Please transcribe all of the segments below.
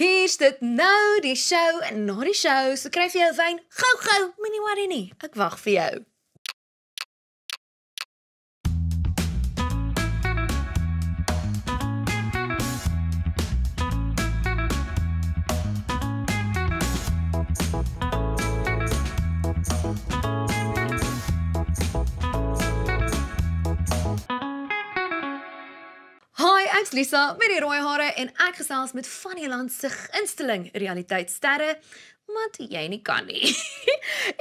Hier's dit nou, die show en na die show, so kry vir jou wyn, gou, moenie worry nie, ek wag vir jou. Hi, ek's Lisa met die rooi hare en ek gesels met van die land se gunsteling realiteitsterre, wat jy nie kan nie.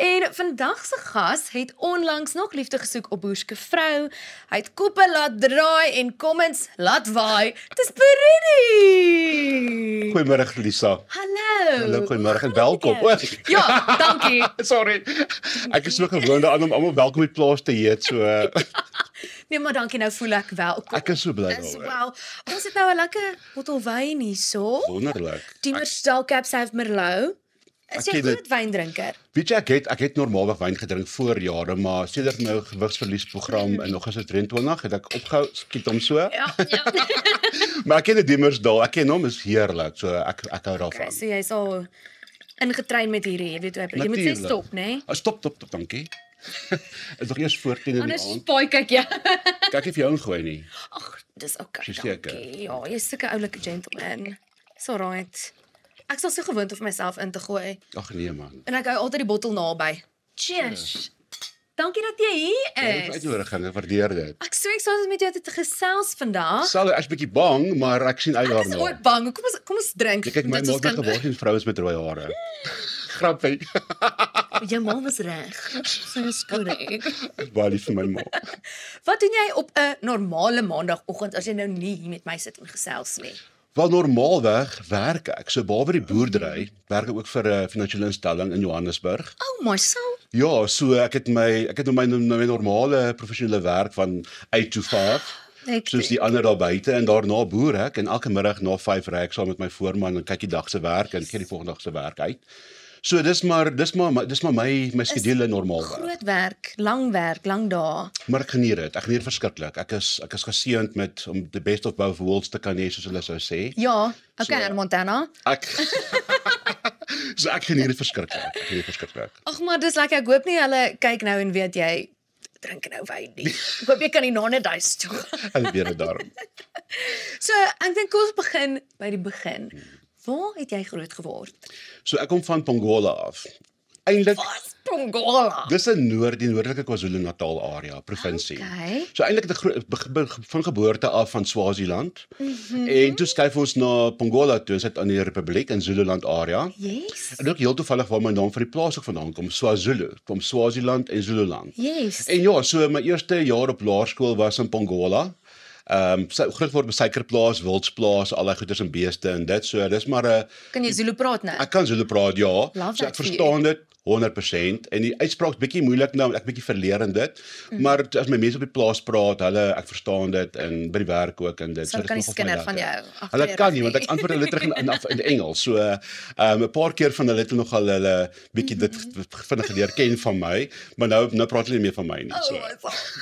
En vandag se gas het onlangs nog liefde gesoek op Boerske Vrou. Hy het koppe laat draai en comments laat waai. Dis Perini! Goeiemôre Lisa. Hallo. Goeiemôre en welkom. Ja, dankie. Sorry. Ek is so gewoond daaraan om almal welkom by die plaas te heet, so Nee, maar dankie, nou voel ek welkom. ek is so bly Is daaroor. wel. Ons het nou 'n lekker bottel wyn hierso. Wonderlik. Timmersdal Cab Sauv Merlot. Is jy ken groot wyndrinker? Weet jy, ek het normaalweg wyn gedrink voor jare, maar sedert my gewigsverliesprogram in Augustus 23 het ek opgehou, skiet hom so. Ja. Maar ek ken die Dimmersdal, ek ken hom, is heerlik, so ek hou daarvan. So jy's al ingetrein met hierdie, jy weet hoe jy moet sê Natuurlijk. stop, né? Stop, dankie. Is nog eers voor 10 in die Anders aand. spaai kyk jy. Kyk of jy ingooi nie. Ag, dis okay. Is jy seker? Dankie. Ja, jy's sulke oulike gentleman. It's alright. Ek sal so gewoond om myself in te gooi. Ag nee man. En ek hou altyd die bottel naby. Cheers. Dankie dat jy hier Dis is. uitnodiging, ek waardeer dit. Ek so excited om met jou te gesels vandag. Sal ek's bietjie bang, maar ek sien uit Ek is daarna. ook bang. Kom ons drink. Kyk, my Dat ons ma het geword en vrou is met rooi hare. Grappie. Jou ma was reg. Sy is goed. Ek baie lief vir my ma. Wat doen jy op 'n normale maandagooggend as jy nou nie hier met my sit en gesels nie? Wel normaalweg werk ek. So behalwe die boerdery, werk ek ook vir 'n finansiële instelling in Johannesburg. Oh my soul. Ja, so ek het my normale professionele werk van 8 to 5. Soos die ander daar buite en daarna boer ek en elke middag na 5 ry ek saam met my voorman en kyk die dag se werk en gee die volgende dag se werk uit. So dis maar my skedule normaalweg. Groot werk, lang dae. Maar ek geniet dit. Ek geniet verskriklik. Ek is geseënd met om the best of both worlds te kan hê soos hulle sou sê. Ja, okay, in Montana. Ek So ek geniet dit verskriklik. Ag maar dis lekker. Ek hoop nie hulle kyk nou en weet jy drink nou wyn nie. Ek hoop jy kan nie na net huis toe. Hulle weet dit daarom. So, ek dink kom ons begin by die begin. Waar het jy groot geword? So ek kom van Pongola af. Eintlik Wat? Pongola. dis die noordelike KwaZulu-Natal area, provinsie. Okay. So eintlik van geboorte af van Swaziland. En toe skuif ons na Pongola toe, ons het aan die Republiek in Zululand area. Yes. En ook heel toevallig waar my naam van die plaas ook vandaan kom, SwaZulu, kom Swaziland en Zululand. Yes. En ja, so my eerste jaar op laerskool was in Pongola. Groot word by suikerplaas, wildsplaas, al die goeders en beeste en dit. So dis maar 'n Kan jy Zulu praat nou? ek kan Zulu praat, ja. Love So that ek for verstaan dit 100% en die uitspraak is bietjie moeilik nou, ek bietjie verleer in dit. Maar as my mense op die plaas praat, ek verstaan dit en by die werk ook en dit. So kan die dis nogal skinder vir van my jou lekker. agter Hulle die kan rug nie want nie. ek antwoord hulle terug in Engels. So 'n paar keer van hulle het nogal hulle bietjie dit vinnig geleer ken van my, maar nou praat hulle nie meer van my nie. So.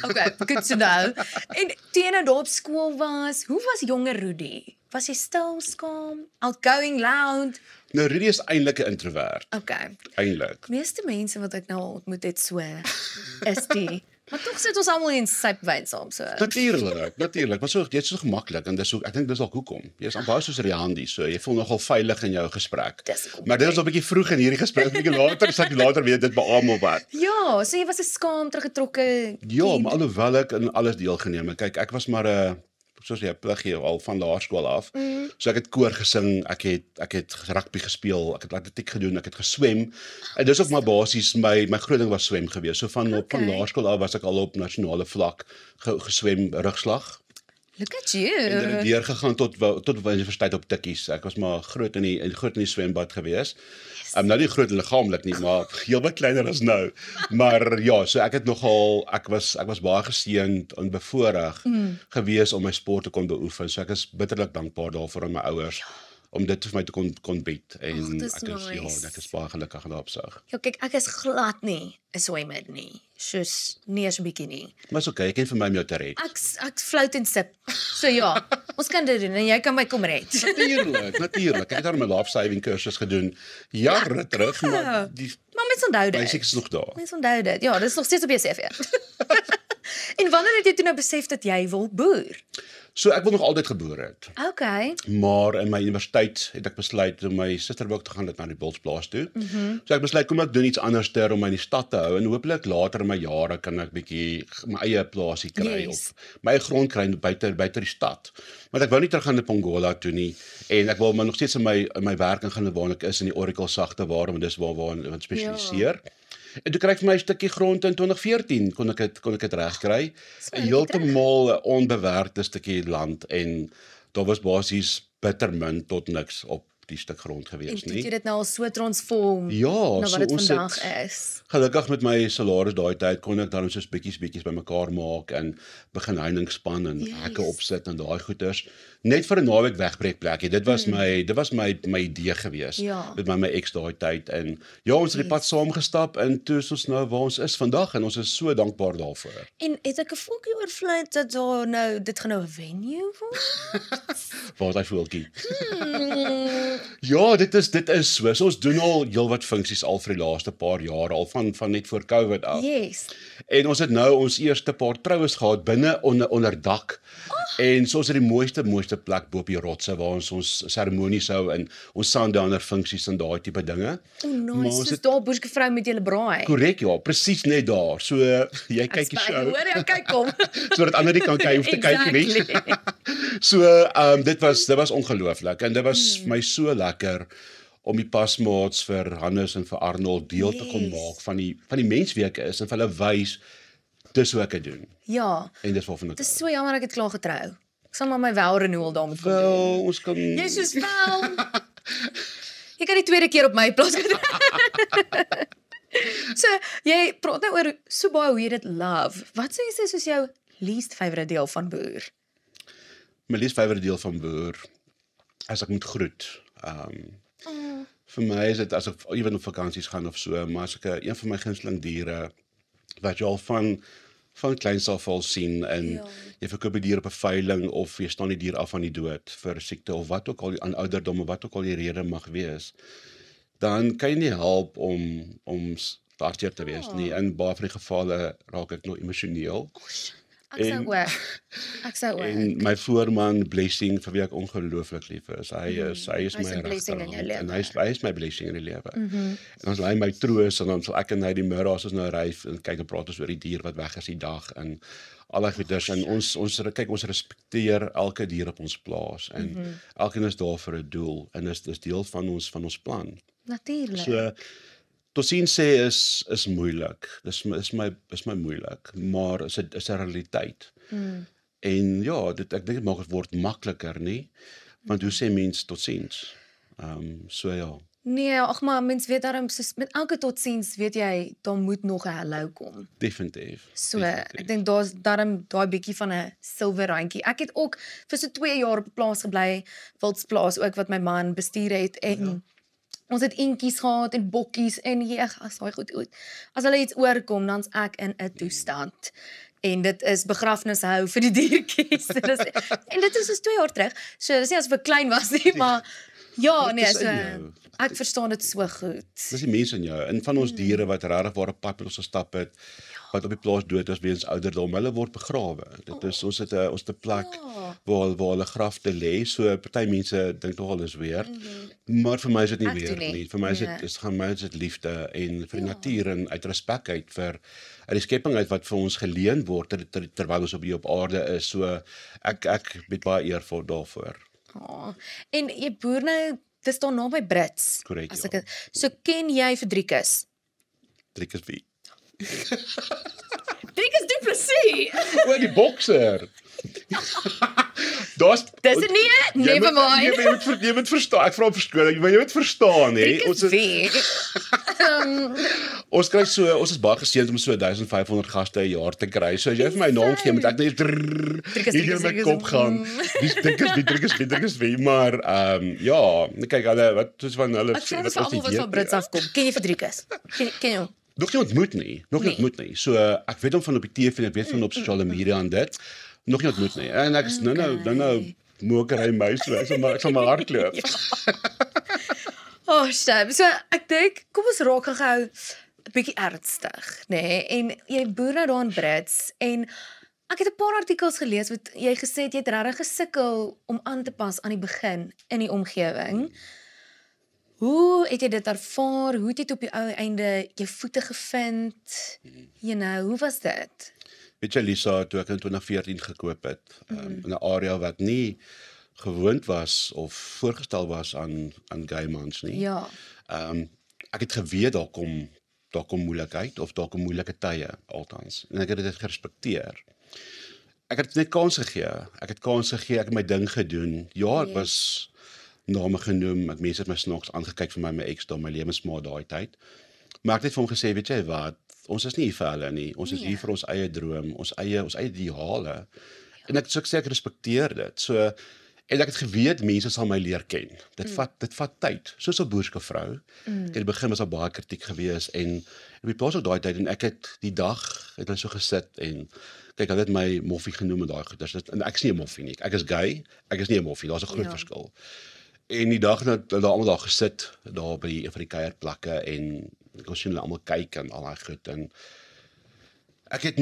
Okay, good to know. En toe jy nou daar op skool was, hoe was jonger Rudy? Was jy stil, skaam, outgoing, loud? Nou Rudy is eintlik 'n introvert, Okay. eintlik. Meeste mense wat ek nou al ontmoet het so is die. Maar tog sit ons almal in sypwyn saam so. Natuurlik, maar so jy's so gemaklik en dis so ek dink dis al hoekom. Jy's amper soos Riandi, so jy voel nogal veilig in jou gesprek. Dis hoekom. Maar dit is al 'n bietjie vroeg in hierdie gesprek, bietjie later, sal ek later weet dit beamoel wat. Ja, so jy was 'n skaam, teruggetrokke. Ja, maar alhoewel ek in alles deelgeneem het. Kyk, ek was maar 'n soos jy pluggie al van laerskool af. So ek het koor gesing, ek het rugby gespeel, ek het atletiek gedoen, ek het geswem. En dis ook maar basies my groot ding was swem gewees. So van laerskool af was ek al op nasionale vlak geswem rugslag. Look at En dit you. het deurgegaan tot universiteit op tikkies. Ek was maar groot in die swembad gewees. Nou nie groot liggaamlik nie, maar heelwat kleiner as nou. Maar ja, so ek was baie geseënd en bevoorreg gewees om my sport te kon beoefen. So ek is bitterlik dankbaar daarvoor aan my ouers. om dit vir my te kon bied en dis ek is nice. ek is baie gelukkig in daardie opsig. Ja, kyk, ek is glad nie 'n swemmer nie. Soos nie eens 'n bietjie nie. Maar is okay, ek ken vir my om jou te red. Ek float en sip. So ja, ons kan dit doen en jy kan my kom red. Natuurlik. Ek het daar my lifesaving kursus gedoen jare terug, maar die Maar mens onthou dit. basics is nog daar. Mens onthou dit. Ja, dit is nog steeds op jou CV. En wanneer het jy toe nou besef dat jy wil boer? So ek wil nog altyd geboer het. Okay. Maar in my universiteit het ek besluit om my suster ook te gaan dit na die Bultsplaas toe. So ek besluit kom ek doen iets anders om my in die stad te hou en hopelik later in my jare kan ek bietjie my eie plaasie kry of my eie grond kry buite die stad. Want ek wou nie terug gaan na Pongola toe nie en ek wil maar nog steeds in my werk ingaan waar ek is in die Oracle sagte ware, want dis waar ek spesialiseer. En toe kry ek vir my 'n stukkie grond in 2014 kon ek dit regkry. 'n Heeltemal onbewerkte stukkie land en daar was basies bitter min tot niks op die stuk grond gewees En toe nie. jy dit nou al so transform Ja, na wat so dit ons vandag het is. gelukkig met my salaris daai tyd kon ek dan soos bietjies bymekaar maak en begin heiningspan en hekke opsit en daai goeters net vir 'n naweek wegbreekplekkie. Dit was my idee gewees met my ex daai tyd en ja, ons het die pad saamgestap en toe is ons nou waar ons is vandag en ons is so dankbaar daarvoor. En het ek 'n voeltjie oorvloei dat daar nou dit gaan nou 'n venue word? Waar is hy voeltjie? Ja, dit is so. So ons doen al heelwat funksies al vir die laaste paar jaar al van net voor COVID af. Yes. En ons het nou ons eerste paar troues gehad binne onder dak. En so ons het die mooiste plek bo op die rotse waar ons seremonies hou en ons sundowner funksies en daai tipe dinge. Oh nice, soos daar boerske vrou met julle braai. Korrek, ja, presies net daar. So jy kyk die show. Hoor jy, kyk kom. Sodat ander nie kan kyk hoef te kyk nie. So dit was ongelooflik en dit was my so lekker om die pasmaats vir Hannes en vir Arnold deel te kon maak van die mens wie ek is en vir hulle wys dis hoe ek dit doen. Ja. En dis waarvan ek. Dit is so jammer ek het klaar getrou. Ek sal maar my wel renewal daar moet kom doen. Wel, ons kan Jy soos wel. Jy kan die tweede keer op my plaas gedoen. So, jy praat nou oor so baie hoe jy dit love. Wat sou jy sê soos jou least favourite deel van boer? My least favorite deel van boer as ek moet groet. Vir my is dit as ek ewen op vakansies gaan of so, maar as ek een van my gunsteling diere wat jy al van kleins af al sien en jy verkoop die dier op 'n veiling of jy staan die dier af aan die dood vir siekte of wat ook al aan ouderdom of wat ook al die rede mag wees, dan kan jy nie help om hartseer te wees nie. In baie van die gevalle raak ek nou emosioneel. Ek sou ook. En my voorman Blessing vir wie ek ongelooflik lief is. Hy is my regterhand en hy is my blessing in die lewe. En ons lei my troos en dan sal ek en hy die middag as ons nou ry en kyk en praat ons oor die dier wat weg is die dag en al die goeders en ons respekteer elke dier op ons plaas en elkeen is daar vir 'n doel en is deel van ons plan. Natuurlik. So totsiens sê is moeilik. Dis my moeilik, maar is 'n realiteit. En ja, ek dink dit maak dit word makliker, nie? Want hoe sê mens totsiens? So ja. Nee, ag maar mens weet daarom soos met elke totsiens weet jy daar moet nog 'n hallo kom. Definitief. So, ek dink daar's daarom daai bietjie van 'n silwer randjie. Ek het ook vir so 2 jaar op 'n plaas gebly, Wildsplaas ook wat my man bestuur het en ons het eentjies gehad en bokkies en as daai goed. As hulle iets oorkom, dan's ek in 'n toestand. En dit is begrafnishou vir die diertjies. En dit is soos 2 jaar terug. So dis nie asof ek klein was nie, maar ja, nee, so ek verstaan dit so goed. Dis die mense in jou. En van ons diere wat regtig waar 'n pad met ons gestap het, wat op die plaas dood is weens ouderdom, hulle word begrawe. Dit is ons het 'n plek waar hulle grafte lê. So party mense dink nogal is weird. Maar vir my is dit nie weird nie. Vir my is dit liefde en vir die natuur en uit respek uit die skepping uit wat vir ons geleen word terwyl ons op aarde is. So ek bied baie eer vir daarvoor. En jy boer nou, dis daar naby Brits. Korrek. So ken jy vir Driekus? Driekus wie? Driekus Du Plessis. O, die bokser. Dis nie, never mind. Jy moet verstaan. Ek vra om verskoning, maar jy moet verstaan, hè. Ons wie? Ons is baie geseënd om so 1500 gaste 'n jaar te kry. So as jy vir my naam gee, moet ek net hier in my kop gaan. Wie drink is wie, maar ja, kyk hulle wat soos van hulle Ek vra dit vir almal wat van Brits afkom. Ken jy Fredrikus? Ken jy hom? Nog nie ontmoet nie. So ek weet hom van op die TV en ek weet van op sosiale media en dit. Nog nie ontmoet nie. En ek is nou moker hy my so. Ek sal maar hardloop. Stem. So ek dink kom ons raak gou 'n bietjie ernstig, nê? En jy boer nou daar in Brits en ek het 'n paar artikels gelees wat jy gesê het jy het regtig gesukkel om aan te pas aan die begin in die omgewing. Hoe het jy dit ervaar? Hoe het jy op die ou einde jou voete gevind? Hoe was dit? Weet jy Lisa, toe ek in 2014 gekoop het, in 'n area wat nie gewoond was of voorgestel was aan gay mans nie. Ja. Ek het geweet daar kom moeilikheid of daar kom moeilike tye altans en ek het dit gerespekteer. Ek het net kans gegee. Ek het my ding gedoen. Ja, ek was name genoem, mense het my snaaks aangekyk vir my ex daar, my lewensmaat daai tyd. Maar ek het net vir hom gesê, weet jy wat, ons is nie hier vir hulle nie. Ons is hier vir ons eie droom, ons eie ideale. En ek sê ek respekteer dit. So en ek het geweet mense sal my leer ken. Dit vat tyd. Soos 'n boerskevrou. In die begin was daar baie kritiek gewees en op die plaas ook daai tyd en ek het die dag het hulle so gesit en kyk, hulle het my moffie genoem en daai goeders. En ek is nie 'n moffie nie. Ek is gay, ek is nie 'n moffie. Daar's 'n groot verskil. En die dag het hulle almal daar gesit daar by die kuierplekke en ek kon sien hulle almal kyk en al daai goed en ek het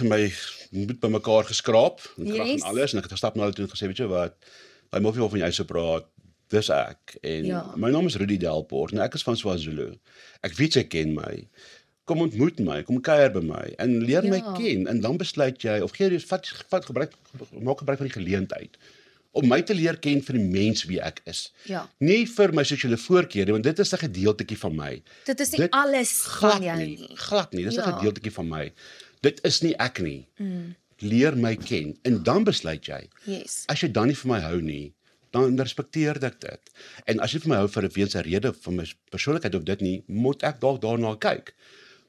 my moed bymekaar geskraap en krag en alles en ek het gestap na hulle toe en gesê, weet jy wat, daai moffie waarvan jy so praat, dis ek en my naam is Rudy Delport en ek is van SwaZulu. Ek weet jy ken my. Kom ontmoet my, kom kuier by my en leer my ken en dan besluit jy of maak gebruik van die geleentheid om my te leer ken vir die mens wie ek is. Nie vir my seksuele voorkeure, want dit is 'n gedeeltjie van my. Dit is nie alles van jou nie. Glad nie, dit is 'n gedeeltjie van my. Dit is nie ek nie. Leer my ken en dan besluit jy. As jy dan nie vir my hou nie, dan respekteer ek dit. En as jy vir my hou vir 'n rede van my persoonlikheid of dit nie, moet ek dalk daarna kyk.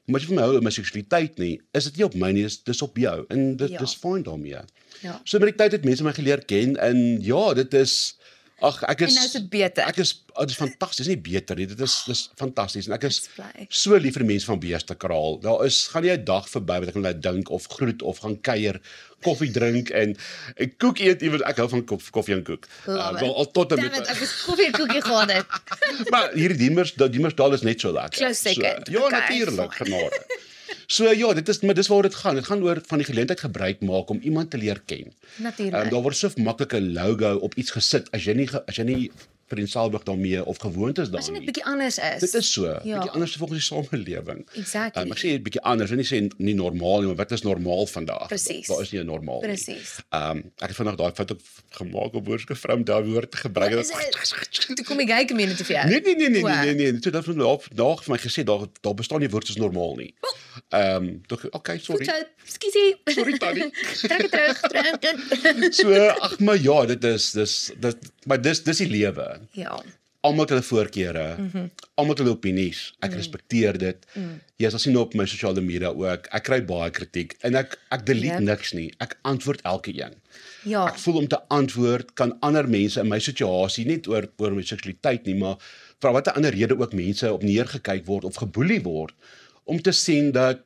Maar as jy vir my hou in my seksualiteit nie, is dit nie op my nie, dis op jou en dit is fyn daarmee. So met die tyd het mense my geleer ken en dit is ek is en nou is dit beter. Dit is fantasties, nie beter nie. Dit is fantasties en ek is so lief vir die mense van Beestekraal. Daar gaan nie 'n dag verby wat ek hulle dink of groet of gaan kuier, koffie drink en koek eet iewers. Ek hou van koffie en koek. Al tot en met ek is koffie en koekie gehad het. Maar hierdie Diemersdal is net so lekker. Close second. Ja, natuurlik, genade. So dis waaroor dit gaan. Dit gaan oor van die geleentheid gebruik maak om iemand te leer ken. Natuurlik. Daar word so maklike logo op iets gesit as jy nie vereenselwig daarmee of gewoond is daarmee. As jy net bietjie anders is. Dit is so, bietjie anders volgens die samelewing. Exactly. Ek sê bietjie anders, en nie sê nie normaal nie, maar wat is normaal vandag? Presies. Daar is nie 'n normaal nie. Presies. Ek het vandag daai fout ook gemaak op woordskoolvrou om daai woord te gebruik. Toe kom die gay community vir jou. Nee. Toe dat vandag vir my gesê daar bestaan nie woord soos normaal nie. Okay, sorry. Skussie. Sorry Tannie. Trek dit terug. So, maar ja, dis die lewe. Ja. Almal het hulle voorkeure, almal het hulle opinies. Ek respekteer dit. Jy sal sien op my sosiale media ook. Ek kry baie kritiek en ek delete niks nie. Ek antwoord elke een. Ja. Ek voel om te antwoord kan ander mense in my situasie, nie oor my seksualiteit nie, maar vir watter ander rede ook mense op neergekyk word of geboelie word om te sien dat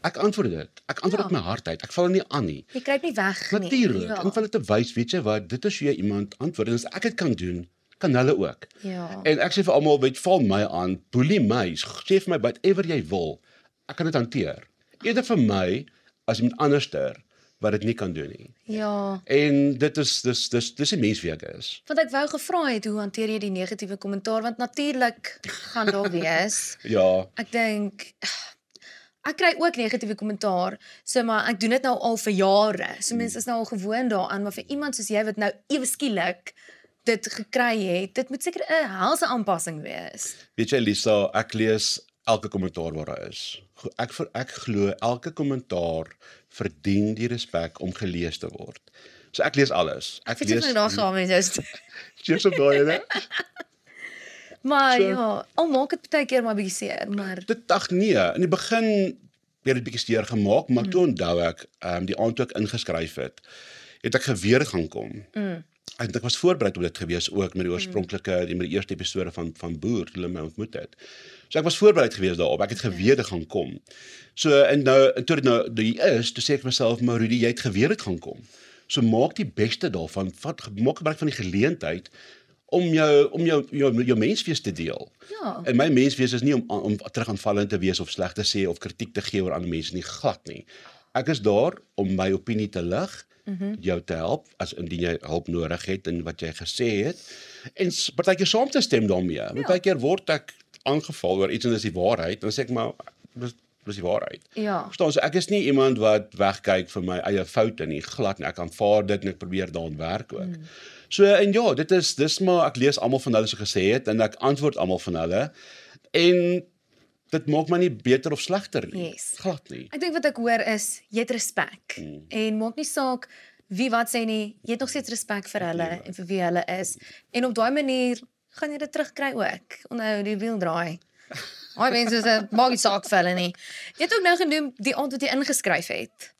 ek antwoord dit. Ek antwoord dit my hart uit. Ek val nie aan nie. Jy kruip nie weg nie. Natuurlik. En vir hulle te wys, weet jy wat, dit is hoe jy iemand antwoord en as ek dit kan doen, kan hulle ook. Ja. En ek sê vir almal, val my aan, boelie my, sê vir my whatever jy wil. Ek kan dit hanteer. Eerder vir my as iemand anderster wat dit nie kan doen nie. Ja. En dit is die mens wie ek is. Want ek wou gevra het hoe hanteer jy die negatiewe kommentaar want natuurlik gaan daar wees. Ja. Ek dink ek kry ook negatiewe kommentaar, so maar ek doen dit nou al vir jare. So mense is nou al gewoond daaraan, maar vir iemand soos jy wat nou ewe skielik dit gekry het, dit moet seker 'n helse aanpassing wees. Weet jy Lisa, ek lees elke kommentaar wat daar is. Ek glo elke kommentaar verdien die respek om gelees te word. So ek lees alles. Ek lees nou daar gaan met jou. Cheers op daai, né? Maar So- ja, al maak dit baie keer maar bietjie seer, maar Dit ag nee, in die begin het dit bietjie steur gemaak, maar toe onthou ek, die aand toe ek ingeskryf het ek geweer gaan kom. En ek was voorberei op dit gewees ook met die oorspronklike, met die eerste episode van Boer, toe hulle my ontmoet het. So ek was voorberei gewees daarop, ek het geweet dit gaan kom. So, en toe dit nou die is, toe sê ek vir myself, maar Rudy, jy het geweet dit gaan kom. So maak die beste daarvan, maak gebruik van die geleentheid, om jou menswees te deel. ja. En my menswees is nie om terugaanvallend te wees of sleg te sê of kritiek te gee oor ander mense nie, glad nie. Ek is daar om my opinie te lig, jou te help as indien jy hulp nodig het in wat jy gesê het en partykeer saam te stem daarmee. Partykeer word ek aangeval oor iets en dis die waarheid, dan sê ek maar dis die waarheid. Ja. Verstaan, so ek is nie iemand wat wegkyk vir my eie foute nie, glad nie. Ek aanvaar dit en ek probeer daaraan werk ook. So en ja, dis maar ek lees almal van hulle so gesê het en ek antwoord almal van hulle en dit maak my nie beter of slegter nie. Yes. Glad nie. Ek dink wat ek hoor is jy het respek en maak nie saak wie wat sê nie, jy het nog steeds respek vir hulle en vir wie hulle is en op daai manier gaan jy dit terugkry ook. Onthou die wiel draai. Daai mense sê maak nie saak vir hulle nie. Jy het ook nou genoem die aand wat jy ingeskryf het.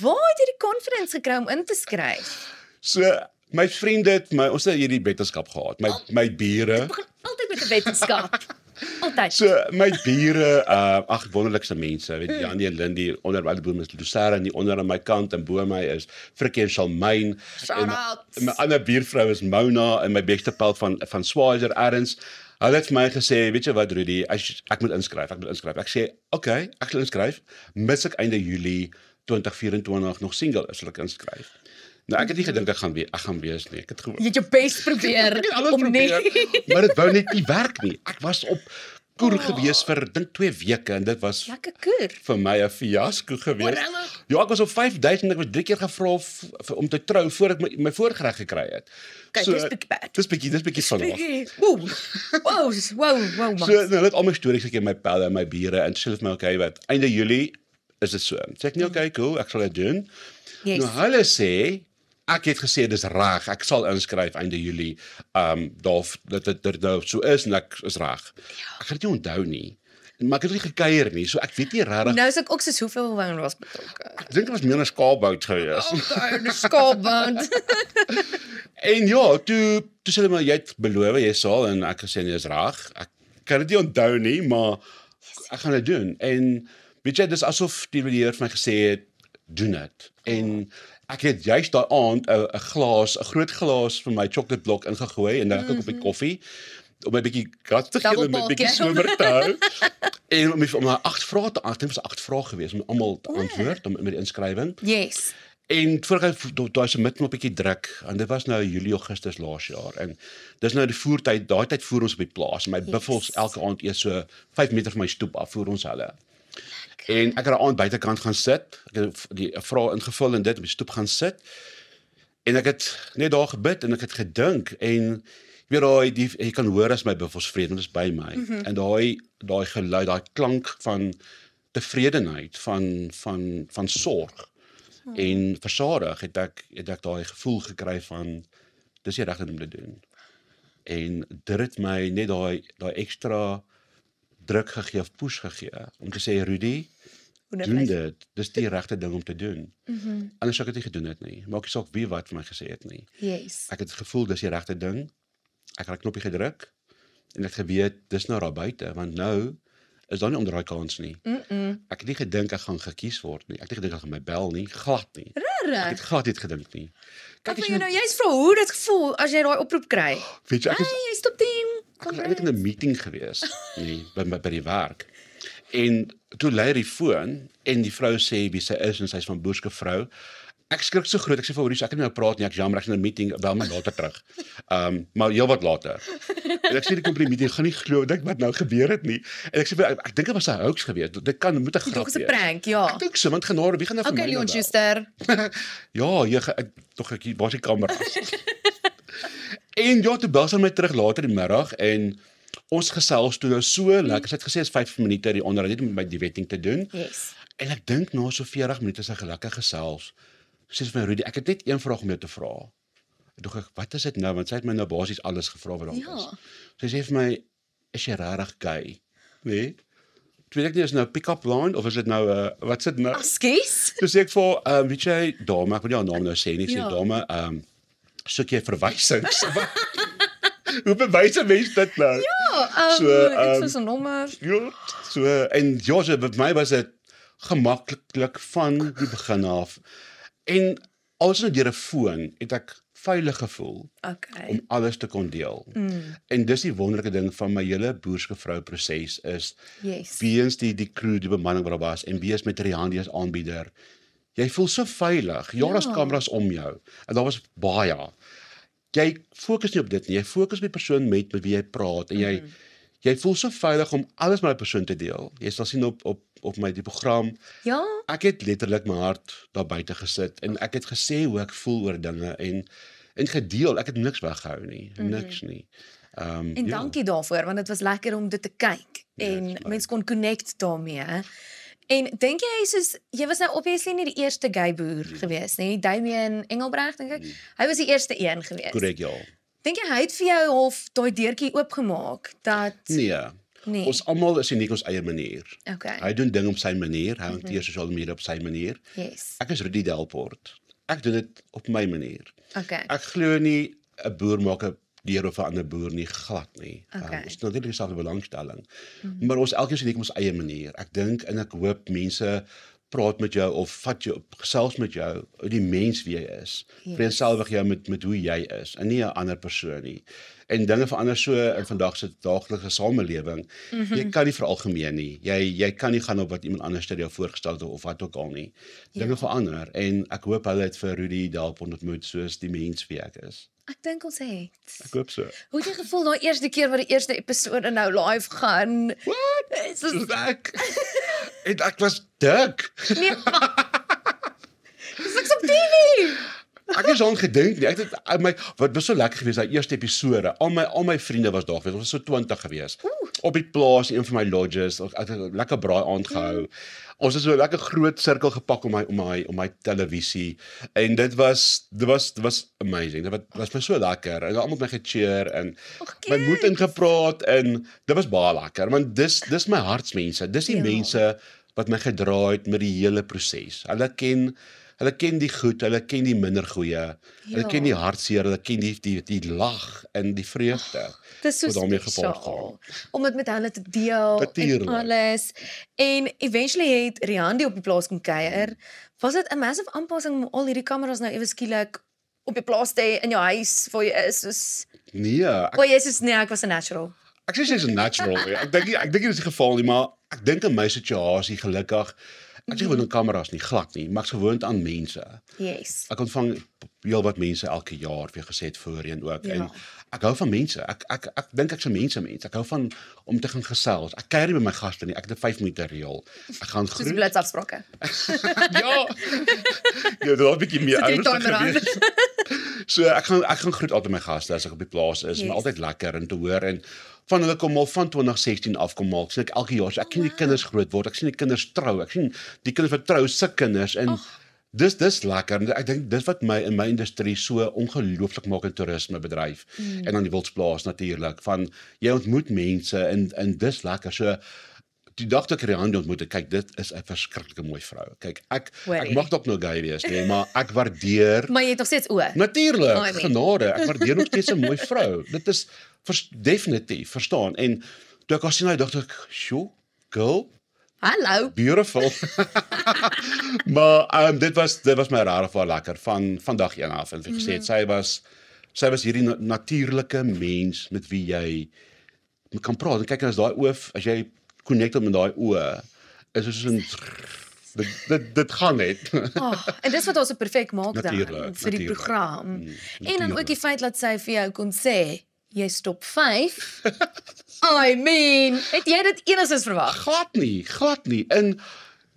Waar het jy die confidence gekry om in te skryf? So my vriende het ons het hierdie wetenskap gehad. My bure, Begin altyd met 'n wetenskap. Altyd. so my bure, ag wonderlikste mense, weet jy, Janie en Lindy onder by die boom is Lucera en die onder aan my kant en bo my is Frikkie en Shalmyn Shout out. en my ander buurvrou is Mona en my beste pel van Swazier Erns. Hulle het vir my gesê, weet jy wat Rudy, ek moet inskryf. Ek sê, okay, ek sal inskryf, mits ek einde Julie 2024 nog single is, sal ek inskryf. Nou ek het nie gedink ek gaan wees nie. Ek het gewoon Jy het jou bes probeer ek het alles om probeer, nie. maar dit wou net nie werk nie. Ek was op koer gewees vir dink 2 weke en dit was Lekker koer. vir my 'n fiasco gewees. Regtig? Ja, ek was op 5000 ek was 3 keer gevra om te trou voor ek my voorgereg gekry het. Kyk, dis bietjie bad. Dis bietjie vanaand. Wow, man. So nou hulle het al my stories gekry, my pelle en my bure en sê vir my okay, wat einde Julie is dit so. Sê ek nie okay, cool, ek sal dit doen. Yes. Nou hulle sê ek het gesê dis reg, ek sal inskryf einde Julie. Dat nou so is en ek is reg. Ek gaan dit nie onthou nie. Maar ek het nie gekuier nie, so ek weet nie regtig. Nou is ek ook soos hoeveel woon was betrokke. Ek dink dit was meer 'n skaapbout gewees. Okay, die skaapband. En ja, toe sê hulle maar jy het beloof jy sal en ek gesê nee, dis reg. Ek kan dit nie onthou nie, maar ek gaan dit doen. En weet jy, dis asof die Here vir my gesê het, doen dit. En ek het juist daai aand 'n groot glas van my chocoladeblok ingegooi en dan ek op die koffie om 'n bietjie gas te gee en 'n bietjie swimmer te hou. En om na 8 vrae te antwoord, was 8 vrae geweest om almal te antwoord om met die inskrywing. Yes. En voor ek daai se met 'n bietjie druk en dit was nou Julie Augustus laas jaar en dis nou die voertyd, daai tyd voer ons op die plaas en my buffels elke aand eet so 5 meter van my stoep af voer ons hulle. En ek het daai aand buitekant gaan sit, ek het die vrae ingevul en dit op die stoep gaan sit. En ek het net daar gebid en ek het gedink en weet jy kan hoor as my buffels vrede, want dit is by my. En daai geluid, daai klank van tevredenheid, van sorg en versadig het ek daai gevoel gekry van dis die regte ding om te doen. En dit het my net daai ekstra druk gegee of push gegee om te sê Rudy, doen dit. Dis die regte ding om te doen. Anders sou ek dit nie gedoen het nie. Maak nie saak wie wat vir my gesê het nie. Yes. Ek het gevoel dis die regte ding. Ek het 'n knoppie gedruk en ek geweet dis nou daar buite want nou is daar nie om daai kans nie. Ek het nie gedink ek gaan gekies word nie. Ek het nie gedink ek gaan my bel nie, glad nie. Ek het glad nie gedink nie. Kyk as jy nou jy's vra hoe dit gevoel as jy daai oproep kry. Weet jy, ek is Hey, jy's top 10. ek was eintlik in 'n meeting gewees, nee, by die werk. En toe lei die foon en die vrou sê wie sy is en sy's van Boerske vrou. Ek skrik so groot, ek sê vir Maurice, ek kan nie nou praat nie, ek jammer, ek's in 'n meeting, bel my later terug. Maar heel wat later. En ek sê die kom by die meeting, gaan nie glo dink wat nou gebeur het nie. En ek sê ek dink dit was 'n hoax geweest. Dit moet 'n grap Dit was 'n wees. prank, ja. Ek dink so, want genade, wie gaan nou vir Okay, my Leon nou bel? Schuster. Ja, tog ek waar is die kameras? En ja, toe bel sy my terug later die middag en ons gesels toe nou so lekker. Sy het gesê is 5 minute die onderhoud net om met die wetting te doen. Yes. En ek dink na so 40 minute sy lekker gesels. Sê sy vir my Rudy, ek het net een vraag om jou te vra. Toe dink ek, wat is dit nou? Want sy het my nou basies alles gevra wat daar Ja. is. So sy sê vir my, is jy regtig gay? Nee. Toe weet ek nie, is nou pick-up line, of is dit nou, wat is dit nou? Askies? Toe sê ek vir, weet jy, dame, ek wil nie haar naam nou sê nie, sê Ja. dame, soek jy verwysings? Hoe bewys 'n mens dit nou? Ek soos 'n nommer. Ja, so, en ja, so, vir my was dit gemaklik van die begin af. En als nou deur 'n foon het ek veilig gevoel Okay. om alles te kon deel. En dis die wonderlike ding van my hele boersgevrou proses is Yes. weens die crew, die bemanning wat daar was en weens met Rihanna as aanbieder. Jy voel so veilig. Ja, daar's kameras om jou. En daar was baie. Jy fokus nie op dit nie. Jy fokus op die persoon met wie jy praat en jy voel so veilig om alles met daai persoon te deel. Jy sal sien op my die program. Ja, Ek het letterlik my hart daar buite gesit en ek het gesê hoe ek voel oor dinge en gedeel. Ek het niks weggehou nie, niks nie. en ja. dankie daarvoor want dit was lekker om dit te kyk en mens kon connect daarmee. En dink jy was nou obviously nie die eerste gay boer gewees nie. Damian Engelbrecht dink ek. Hy was die eerste een gewees. Korrek, ja. Dink jy hy het vir jou half daai deurtjie oopgemaak dat Nee. Ons almal is uniek op ons eie manier. Okay. Hy doen dinge op sy manier, hy hanteer sosiale media op sy manier. Yes. Ek is Rudy Delport. Ek doen dit op my manier. Okay. Ek glo nie 'n boer maak 'n deur of 'n ander boer nie, glad nie. Okay. Ons het natuurlik dieselfde belangstelling. Maar ons elkeen is uniek op ons eie manier. Ek dink en ek hoop mense praat met jou of vat jou gesels met jou oor die mens wie jy is. Vereenselwig jou met hoe jy is en nie 'n ander persoon nie. En dinge verander so in vandag se daaglikse samelewing. Jy kan nie veralgemeen nie. Jy kan nie gaan op wat iemand anders jou voorgestel het of wat ook al nie. Dinge verander en ek hoop hulle het vir Rudy Delport ontmoet soos die mens wie ek is. Ek dink ons het. Ek hoop so. Hoe het jy gevoel daai eerste keer wat die eerste episode nou live gaan? What? Soos- Soos ek. En ek was dik. Nee. Dis niks op TV. Ek het aan gedink nie. Ek het wat was so lekker geweest daai eerste episode. Al my vriende was daar geweest. Ons was so 20 geweest. Op die plaas, een van my lodges. Ek het 'n lekker braai aand gehou. Ons het so 'n lekker groot sirkel gepak om my televisie en dit was amazing. Dit was my so lekker. En almal het my gecheer en my moed ingepraat en dit was baie lekker want dis my hartsmense. Dis die mense wat my gedra het met die hele proses. Hulle ken die goed, hulle ken die minder goeie. Hulle ken die hartseer, hulle ken die lag en die vreugde. Dis so wat daarmee gepaard gaan. spesiaal om dit met hulle te deel Natuurlijk. en alles. En eventually het Rihanna op die plaas kom kuier. Was dit 'n massive aanpassing om al hierdie kameras nou ewe skielik op die plaas te hê in jou huis waar jy is soos Nee, ek was 'n natural. ek sê sy's 'n natural. Ek dink nie dis die geval nie, maar ek dink in my situasie gelukkig ek is nie gewoond aan kameras nie, glad nie, maar ek's gewoond aan mense. Yes. Ek ontvang heelwat mense elke jaar, weer gesê het voorheen ook. Ja. En ek hou van mense. Ek dink ek's 'n mens. Ek hou van om te gaan gesels. Ek kuier nie met my gaste nie. Ek het 'n 5 minute reël. Ek gaan Soos die groet. blitsafsprake. Ja. Ja, dit was 'n bietjie meer Sit jy die ernstig timer aan? geweest. So ek gaan groet altyd my gaste as ek op die plaas is, maar altyd lekker om te hoor en van hulle kom al van 2016 af kom al. Ek sien ek elke jaar, so ek sien die kinders groot word. Ek sien die kinders trou. Ek sien die kinders wat trou se kinders en dis lekker. En ek dink dis wat my in my industrie so ongelooflik maak in toerismebedryf en aan die Wildsplaas natuurlik van jy ontmoet mense en dis lekker. So die dag toe ek Rihanna ontmoet, kyk dit is 'n verskriklike mooi vrou. Kyk, ek mag dalk nou gay wees, nee, maar ek waardeer Maar jy het nog steeds oë. natuurlik genade. Ek waardeer nog steeds 'n mooi vrou. Dit is definitief, verstaan. En toe ek haar sien, dacht ek, "Sjoe, girl, Hallo. beautiful." Maar dit was my regtig baie lekker van dag 1 af en ek gesê het, sy was hierdie natuurlike mens met wie jy kan praat. En kyk as daai oë, as jy connect met daai oë, is dit soos 'n dit gaan net. En dis wat ons so perfek maak dan Natuurlijk, vir die natuurlijk. program. En dan natuurlijk. ook die feit dat sy vir jou kon sê, jy's top 5. I mean, het jy dit enigstens verwag? Glad nie. En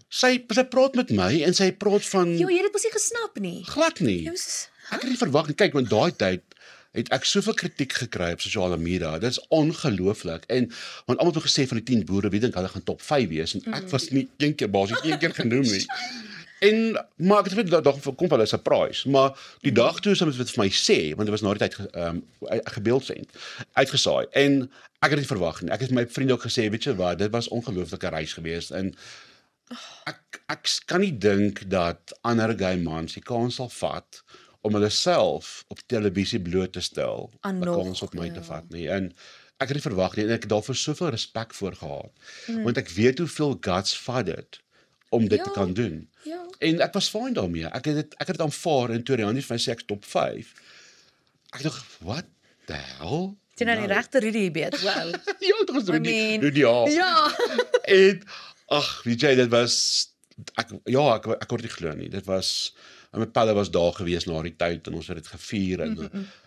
sy praat met my en sy praat van Jo, jy het dit mos nie gesnap nie. glad nie. Jy was Ek het nie verwag nie. Kyk, want daai tyd het ek soveel kritiek gekry op sosiale media. Dit is ongelooflik. En want almal het gesê van die 10 boere, wie dink hulle gaan top 5 wees en ek was nie een keer genoem nie. Maar ek het weet dat dag kom wel 'n surprise, maar die dag toe sou dit vir my sê, want dit was na die tyd gebeeldsend uitgesaai en ek het dit verwag nie. Ek het my vriende ook gesê, weet jy wat, dit was ongelooflike reis geweest en ek kan nie dink dat ander gay mans die kans sal vat om hulle self op televisie bloot te stel, Aan 'n nog, kans op my te ja. vat nie. En ek het nie verwag nie en ek het daarvoor soveel respek voor gehad, want ek weet hoeveel guts vat dit om dit te Ja. kan doen. Ja. En ek was fyn daarmee. Ek het dit aanvaar en toe Rihanna vir my sê ek is top 5. Ek dink, what the hell? Jy nou die regte Rudy weet. Wow. Ja, dit was I Rudy. mean, Rudy, ja. Ja. En ag, weet jy, dit was ek word nie glo nie. Dit was en my pelle was daar gewees na die tyd en ons het dit gevier en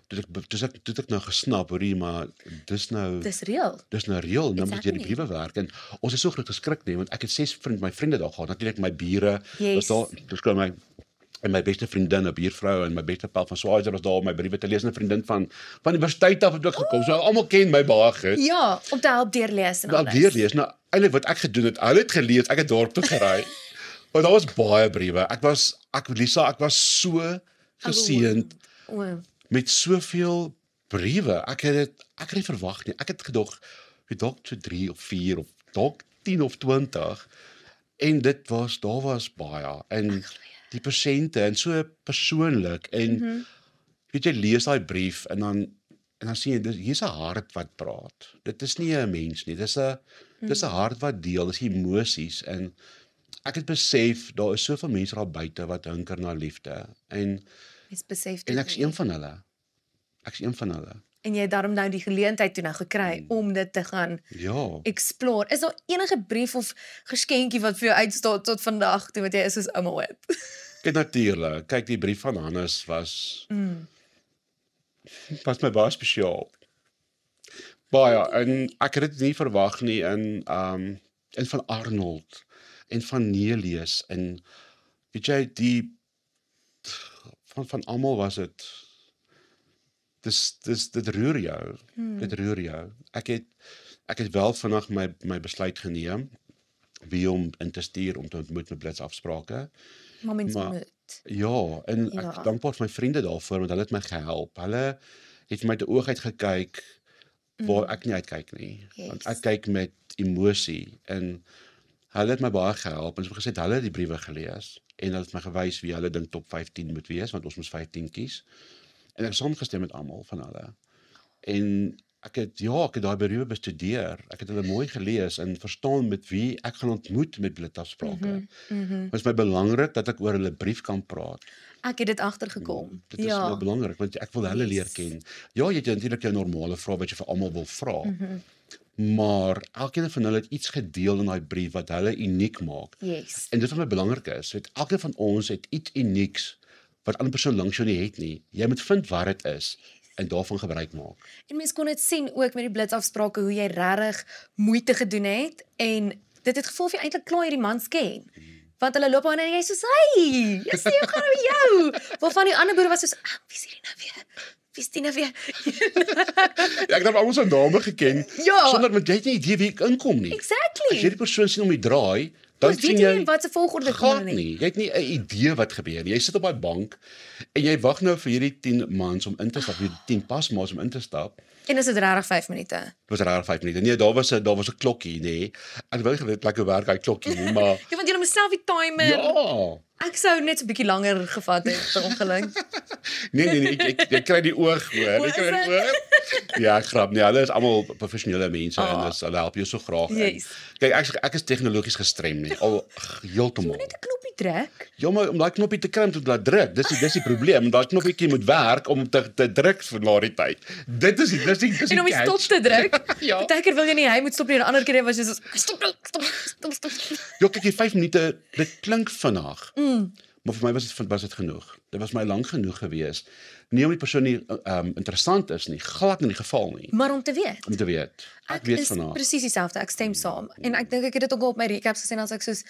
toe ek nou gesnap, hoorie, maar dis nou Dis reël. dis nou reël, nou moet jy die happening. briewe werk en ons is so groot geskrik nie want ek het 6 my vriende daar gehad, natuurlik my bure Yes. was daar, dis kom my beste vriendin, 'n buurvrou en my beste pel van Swaziland was daar om my briewe te lees en 'n vriendin van universiteit af het ook gekom. So almal ken my baie goed. Ja, om te help deurlees en Wel alles. deurlees. Nou eintlik wat ek gedoen het, hulle het gelees, ek het dorp toe gery. Want daar was baie briewe. Ek was so geseënd O, met soveel briewe. Ek het nie verwag nie. Ek het gedog, weet dalk so 3 of 4 of dalk 10 of 20 en daar was baie en die persente en so persoonlik en weet jy lees daai brief en dan sien jy hier's 'n hart wat praat. Dit is nie 'n mens nie. Dis 'n hart wat deel, dis emosies en ek het besef daar is soveel mense daar buite wat hunker na liefde en mens besef en dit ek's nie. een van hulle. Ek's een van hulle. En jy het daarom nou die geleentheid toe nou gekry om dit te gaan Ja. explore. Is daar enige brief of geskenkie wat vir jou uitstaan tot vandag toe wat jy is soos ouma Web? Kyk natuurlik. Kyk die brief van Hannes was my baie spesiaal. Baie en ek het dit nie verwag nie en van Arnold en van Nelius en weet jy die van almal was dit dit roer jou. Dit roer jou. Ek het wel vinnig my besluit geneem wie om in te stuur om te ontmoet met blitsafsprake. Maar mens Maar- moet. Ja, en ek Ja. is dankbaar vir my vriende daarvoor want hulle het my gehelp. Hulle het vir my te oog uitgekyk waar ek nie uitkyk nie. Want Yes. ek kyk met emosie en hulle het my baie gehelp en soos gesê hulle het die briewe gelees en hulle het my gewys wie hulle dink top 15 moet wees want ons moes 15 kies. En ek het saamgestem met almal van hulle. En ek het daai briewe bestudeer. Ek het hulle mooi gelees en verstaan met wie ek gaan ontmoet met blitsafsprake. Dit is my belangrik dat ek oor hulle brief kan praat. Ek het dit agtergekom. Dit is nou belangrik want ek wil hulle leer ken. Ja, jy het natuurlik jou normale vrae wat jy vir almal wil vra. Maar elkeen van hulle het iets gedeel in daai brief wat hulle uniek maak. Yes. En dit wat my belangrik is, weet elkeen van ons het iets unieks wat 'n ander persoon langs jou nie het nie. Jy moet vind wat dit is en daarvan gebruik maak. En mens kon dit sien ook met die blitsafsprake hoe jy regtig moeite gedoen het en dit het gevoel of jy eintlik klaar hierdie mans ken. Want hulle loop aan en jy soos, "Hey, jy sê hoe gaan dit met jou?" Waarvan die ander boere was soos, "Wie is hierdie nou weer? Wie is die nou weer?" Ja, ek het almal se name geken Ja. sonder want jy het nie idee wie ek inkom nie. Exactly. As jy die persoon sien om die draai, dan Ons sien weet jy nie wat se volgorde gaan kom nie. nie. Jy het nie 'n idee wat gebeur nie. Jy sit op daai bank en jy wag nou vir hierdie 10 mans om in te stap, hierdie 10 pasmaats om in te stap. En is dit regtig 5 minute? Dit was raar 5 minute. Nee, daar was 'n klokkie, nê. Ek weet nie lekker hoe werk daai klokkie nie, maar Ja, want jy moet self die timer. ja. Ek sou net so 'n bietjie langer gevat het per ongeluk. Nee, ek kry die oog, hoor. O, Ek kry is die oog. Ja, ek grap nie. Hulle is almal professionele mense en hulle help jou so graag. En Yes. Kyk, ek is tegnologies gestrem nie. Al heeltemal. Net 'n knoppie druk. Ja, maar om daai knoppie te kry om te laat druk, dis die probleem. Daai knoppie moet werk om te druk vir na die tyd. Dit is die En om die catch. stop te druk. Ja. Partykeer wil jy nie hy moet stop nie, en 'n ander keer was jy so stop. Ja, kyk, die 5 minute, dit klink vinnig. Maar vir my was dit genoeg. Dit was my lank genoeg geweest. Nie om die persoon nie interessant is nie, glad in die geval nie. Maar om te weet. Om te weet. Ek weet is van haar. presies dieselfde. Ek stem saam. En ek dink ek het dit ook al op my recaps gesê en as ek soos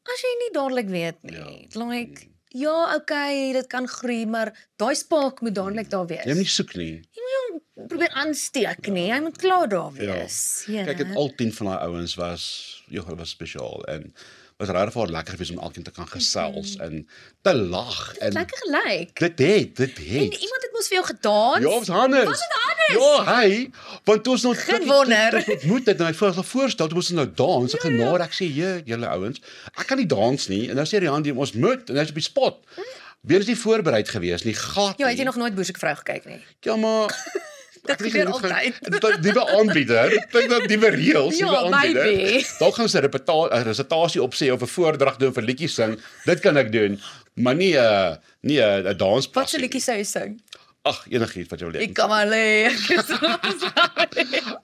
as jy nie dadelik weet nie. Like ja, okay, dit kan groei, maar daai spark moet dadelik daar wees. Jy moet nie soek nie. Jy moet hom probeer aansteek nie. Hy moet klaar daar wees. Ja. Kyk, dit al 10 van daai ouens was, hulle was spesiaal en was regtig vir haar lekker geweest om elkeen te kan gesels en te lag en Lekker gelyk. dit En het. iemand het mos vir jou gedans. Ja, was Hannes. Was dit Hannes? Ja, hy, want toe ons nog Geen wonder. Toe ons ontmoet het en hy voorstel toe ons nou dans, ek genade, ek sê, julle ouens, ek kan nie dans nie en nou sê Rian die ons moet en hy's op die spot. Weer is nie voorbereid gewees nie, gat Ja, het jy nie. nog nooit Boesekvrou gekyk nie? Ja, maar Dit gebeur altyd. Dit nuwe aanbieder, ek dink dat nuwe reëls, Ja, nuwe aanbieder. maybe. Dalk gaan sy 'n resitasie opsê of 'n voordrag doen vir liedjies sing. Dit kan ek doen, maar nie 'n danspassie. Wat 'n liedjie sou jy sing? Ag, enigiets wat jy wil hê. Ek kom maar lê.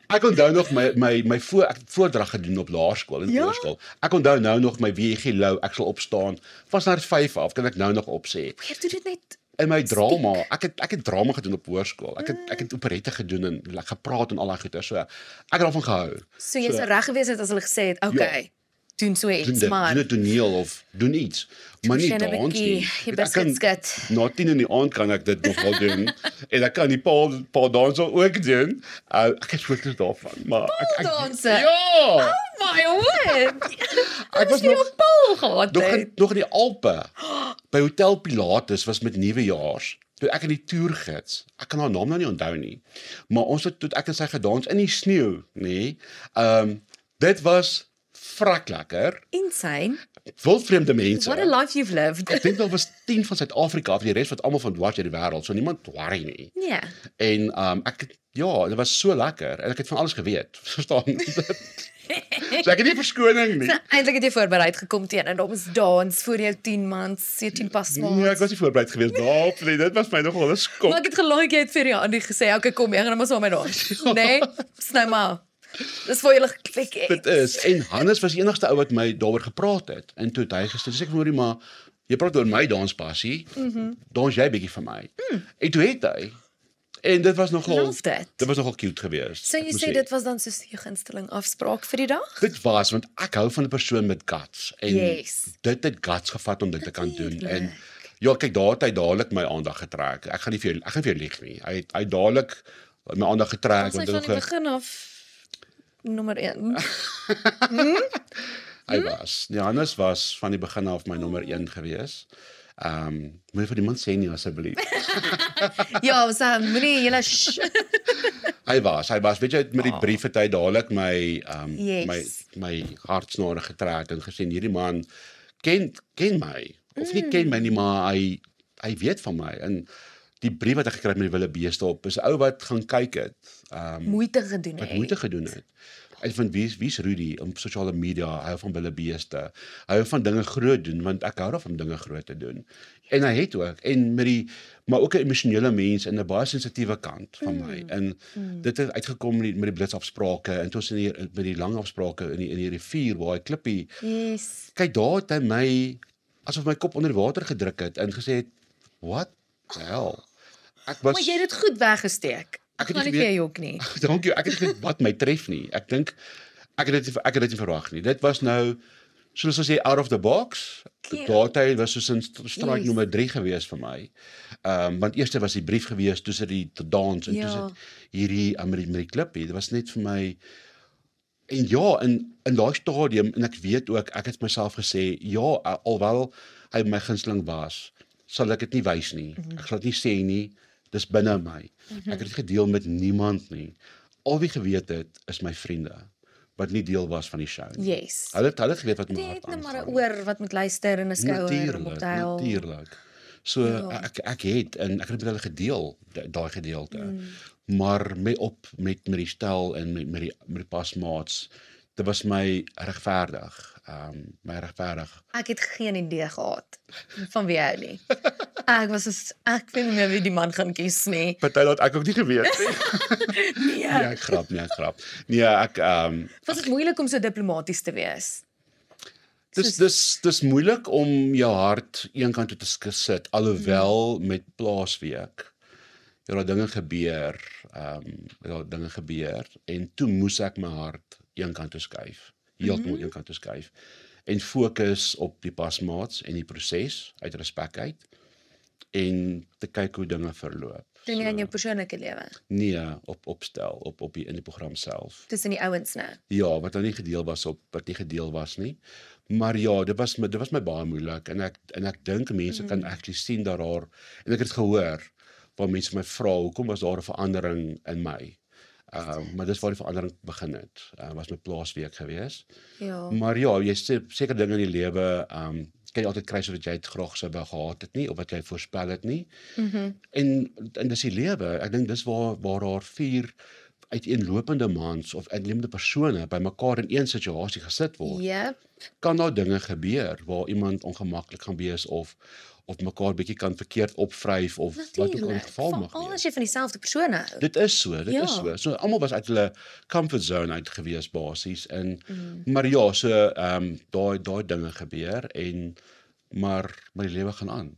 Ek onthou nog ek het voordrag gedoen op laerskool en Ja? hoërskool. Ek onthou nou nog my WG Lou, ek sal opstaan. Van na 5 af kan ek nou nog opsê. Jy doen dit net. In my drama, ek het drama gedoen op hoërskool. Ek het operette gedoen en gepraat en al daai goeie. So ek het daarvan gehou. So jy sou reg gewees het as hulle gesê het, okay, doen so iets, maar Doen 'n toneel of doen iets, maar nie Sien 'n dans bietjie, nie. jy Ek biscuit skit. Na 10 in die aand kan ek dit nog wel doen en ek kan die paal dans ook doen. Ek het foto's daarvan, maar ek Pauldanse? Ja. My word. Ek was nog nog Paul gehad. nog in die Alpe. By Hotel Pilatus was met nuwejaars. Toe ek in die toergids. Ek kan haar naam nou nie onthou nie. Maar ons het toe ek en sy gedans in die sneeu, nê. Dit was vrek lekker. Insane. Wildvreemde mense. What a life you've lived. Ek dink daar was 10 van Suid-Afrika of die res wat almal van dwars deur die wêreld, so niemand worry nie. Ja. En dit was so lekker en ek het van alles geweet. Verstaan? So ek het nie verskoning nie. Eintlik het jy voorbereid gekom teen en ons dans voor jou 10 maand, 17 pasmaat. Nee, ek was nie voorbereid geweest daarop nie. Dit was my nogal 'n skok. Maar ek het geloof jy het vir jou Andy gesê, okay, kom, jy gaan maar saam met ons. Nee, snou maar. Dis vir julle geklik. Dit is. En Hannes was die enigste ou wat my daaroor gepraat het. En toe het hy gesê, ek hoorie maar jy praat oor my danspassie. Dans jy bietjie vir my. En toe het hy. En dit was nogal Love that. Dit was nogal cute geweest. So jy sê dit was dan so 'n gunsteling afspraak vir die dag? Dit was want ek hou van 'n persoon met guts en Yes. dit het guts gevat om dit te kan doen Natuurlijk. en ja kyk daar het hy dadelik my aandag getrek. Ek gaan vir jou lieg nie. Hy het dadelik my aandag getrek Ons het van die begin af nommer 1. hy was. Johannes was van die begin af my nommer 1 gewees. Moet vir die man sê nie asseblief. Ja, ons moenie julle Hy was weet jy met die brief het hy dadelik my Yes. my hartsnare getrek en gesê hierdie man ken my of nie ken my nie maar hy weet van my en die brief wat ek gekry het met die wilde beeste op is 'n ou wat gaan kyk het moeite gedoen wat het. moeite gedoen het. Hy van wie's Rudy op sosiale media, hy hou van wilde beeste. Hy hou van dinge groot doen want ek hou daarvan om dinge groot te doen. En hy het ook en maar ook 'n emosionele mens en 'n baie sensitiewe kant van my. En dit het uitgekom met die blitsafsprake en toe met die lang afsprake in die rivier waar hy klippie. Yes. Kyk daar het hy my asof my kop onder die water gedruk het en gesê het, "What the hell?" Ek was Maar jy het dit goed weggesteek. Ek het gaan nie nie vir jou jok nie. Dankie. Ek het nie geweet wat my tref nie. Ek dink ek het dit nie verwag nie. Dit was nou soos ons sê out of the box. Ja. Daardie was soos 'n strike Yes. nommer 3 gewees vir my. Want eers was die brief gewees, toe die dans en Ja. toe hierdie met die klippie. Dit was net vir my en ja, in daai stadium en ek weet ook ek het myself gesê ja, alhoewel hy my gunsteling was, sal ek dit nie wys nie. Ek sal dit nie sê nie. Dis binne my. Ek het dit gedeel met niemand nie. Al wie geweet het is my vriende wat nie deel was van die show nie. Yes. Hulle het geweet wat my Jy hart het net maar 'n aangaan. oor wat moet luister en 'n skouer om op te huil. Natuurlik. So Ja. ek het en ek het met hulle gedeel daai gedeelte. Maar met die stel en met die pasmaats, dit was my regverdig. Ek het geen idee gehad van wie hy nie. Ek weet nie meer wie die man gaan kies nie. Party laat ek ook nie geweet nie. Nee. Nee, ek grap. Nee, ek Was dit moeilik om so diplomaties te wees? dis moeilik om jou hart eenkant toe te sit alhoewel met Plaasweek. Ja, daar dinge gebeur en toe moes ek my hart eenkant toe skuif. Heeltemal eenkant toe skuif en fokus op die pasmaats en die proses uit respek uit en te kyk hoe dinge verloop. Doen jy in jou persoonlike lewe? Nee, opstel in die program self. Tussen die ouens nou. Ja, wat nie gedeel was nie. Maar ja, dit was my baie moeilik en ek dink mense kan actually sien dat daar en ek het gehoor waar mense my vra hoekom was daar 'n verandering in my. Maar dis waar die verandering begin het. Was my plaasweek gewees. Ja. Maar ja, jy seker dinge in die lewe kan jy altyd kry sodat jy dit graag sou wou gehad het nie of wat jy voorspel het nie. En dis die lewe. Ek dink dis waar daar 4 uiteenlopende mans of uiteenlopende persone bymekaar in een situasie gesit word. Yep. Kan daar dinge gebeur waar iemand ongemaklik gaan wees of mekaar bietjie kan verkeerd opvryf of wat ook al die geval mag Veral wees. as jy van dieselfde persone hou. Dit is so, dit Ja. is so. So almal was uit hulle comfort zone uit gewees basies en maar ja, so daai dinge gebeur en maar die lewe gaan aan.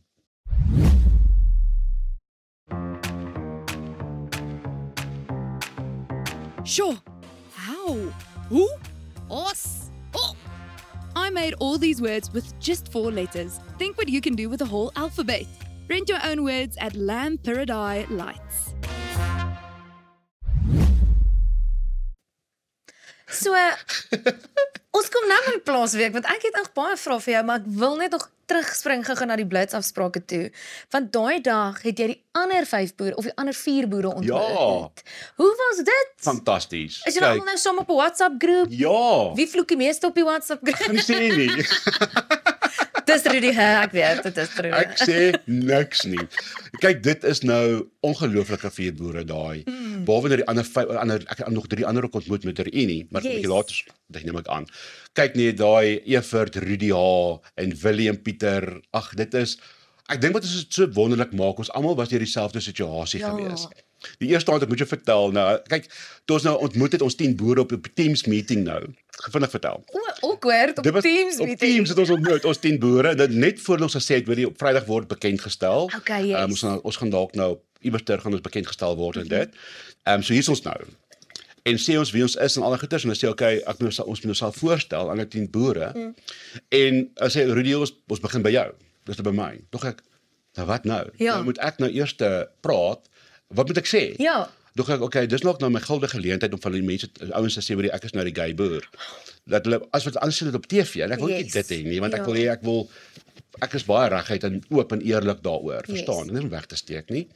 Sure. How? Who? Os. Oh. I made all these words with just 4 letters. Think what you can do with a whole alphabet. Print your own words at Lampiridai Lights. So, ons kom nou by die plaasweek, want ek het nog baie vrae vir jou, maar ek wil net nog terugspring gou na die blitsafsprake toe. Want daai dag het jy die ander 5 boere of die ander 4 boere ontmoet. Hoe was dit? Fantasties. Is julle almal nou saam op 'n WhatsApp groep? Ja. Wie vloek die meeste op die WhatsApp groep? Kan sê nie. Dis Rudy, ek weet, dit is Rudy. Ek sê niks nie. Kyk, dit is nou ongelooflike 4 boere daai. Behalwe dat die ek het nog 3 ander ook ontmoet met Unie, maar 'n bietjie later, dit neem ek aan. Kyk nee, daai Evert, Rudy H en William Pieter. Ag, dit is ek dink wat ons so wonderlik maak, ons almal was deur dieselfde situasie gewees. Die eerste aand ek moet jou vertel, nou kyk, toe ons nou ontmoet het ons 10 boere op 'n Teams meeting nou. Vinnig vertel. Awkward op Teams Op meeting. Teams het ons ontmoet, ons 10 boere en dit net voor ons gesê het, weet jy, op Vrydag word bekend gestel. Okay, yes. Ons gaan dalk nou iewers ter gaan ons bekend gestel word en dit. So hier is ons nou. En sê ons wie ons is en al die goeders en dan sê okay, ons moet onsself voorstel aan die 10 boere. En as sê Rudy, ons begin by jou. Dis by my. Tog ek, nou wat nou? Ja. Nou moet ek nou eers praat. Wat moet ek sê? Ja. Dog ek, okay, dis nog nou my guldige geleentheid om van die mense, ouens te sê wat ek is nou die gay boer. Dat hulle as wat anders sien dit op TV en ek wil nie dit hê nie, want ek is baie reguit en oop en eerlik daaroor, verstaan? En nie om weg te steek nie.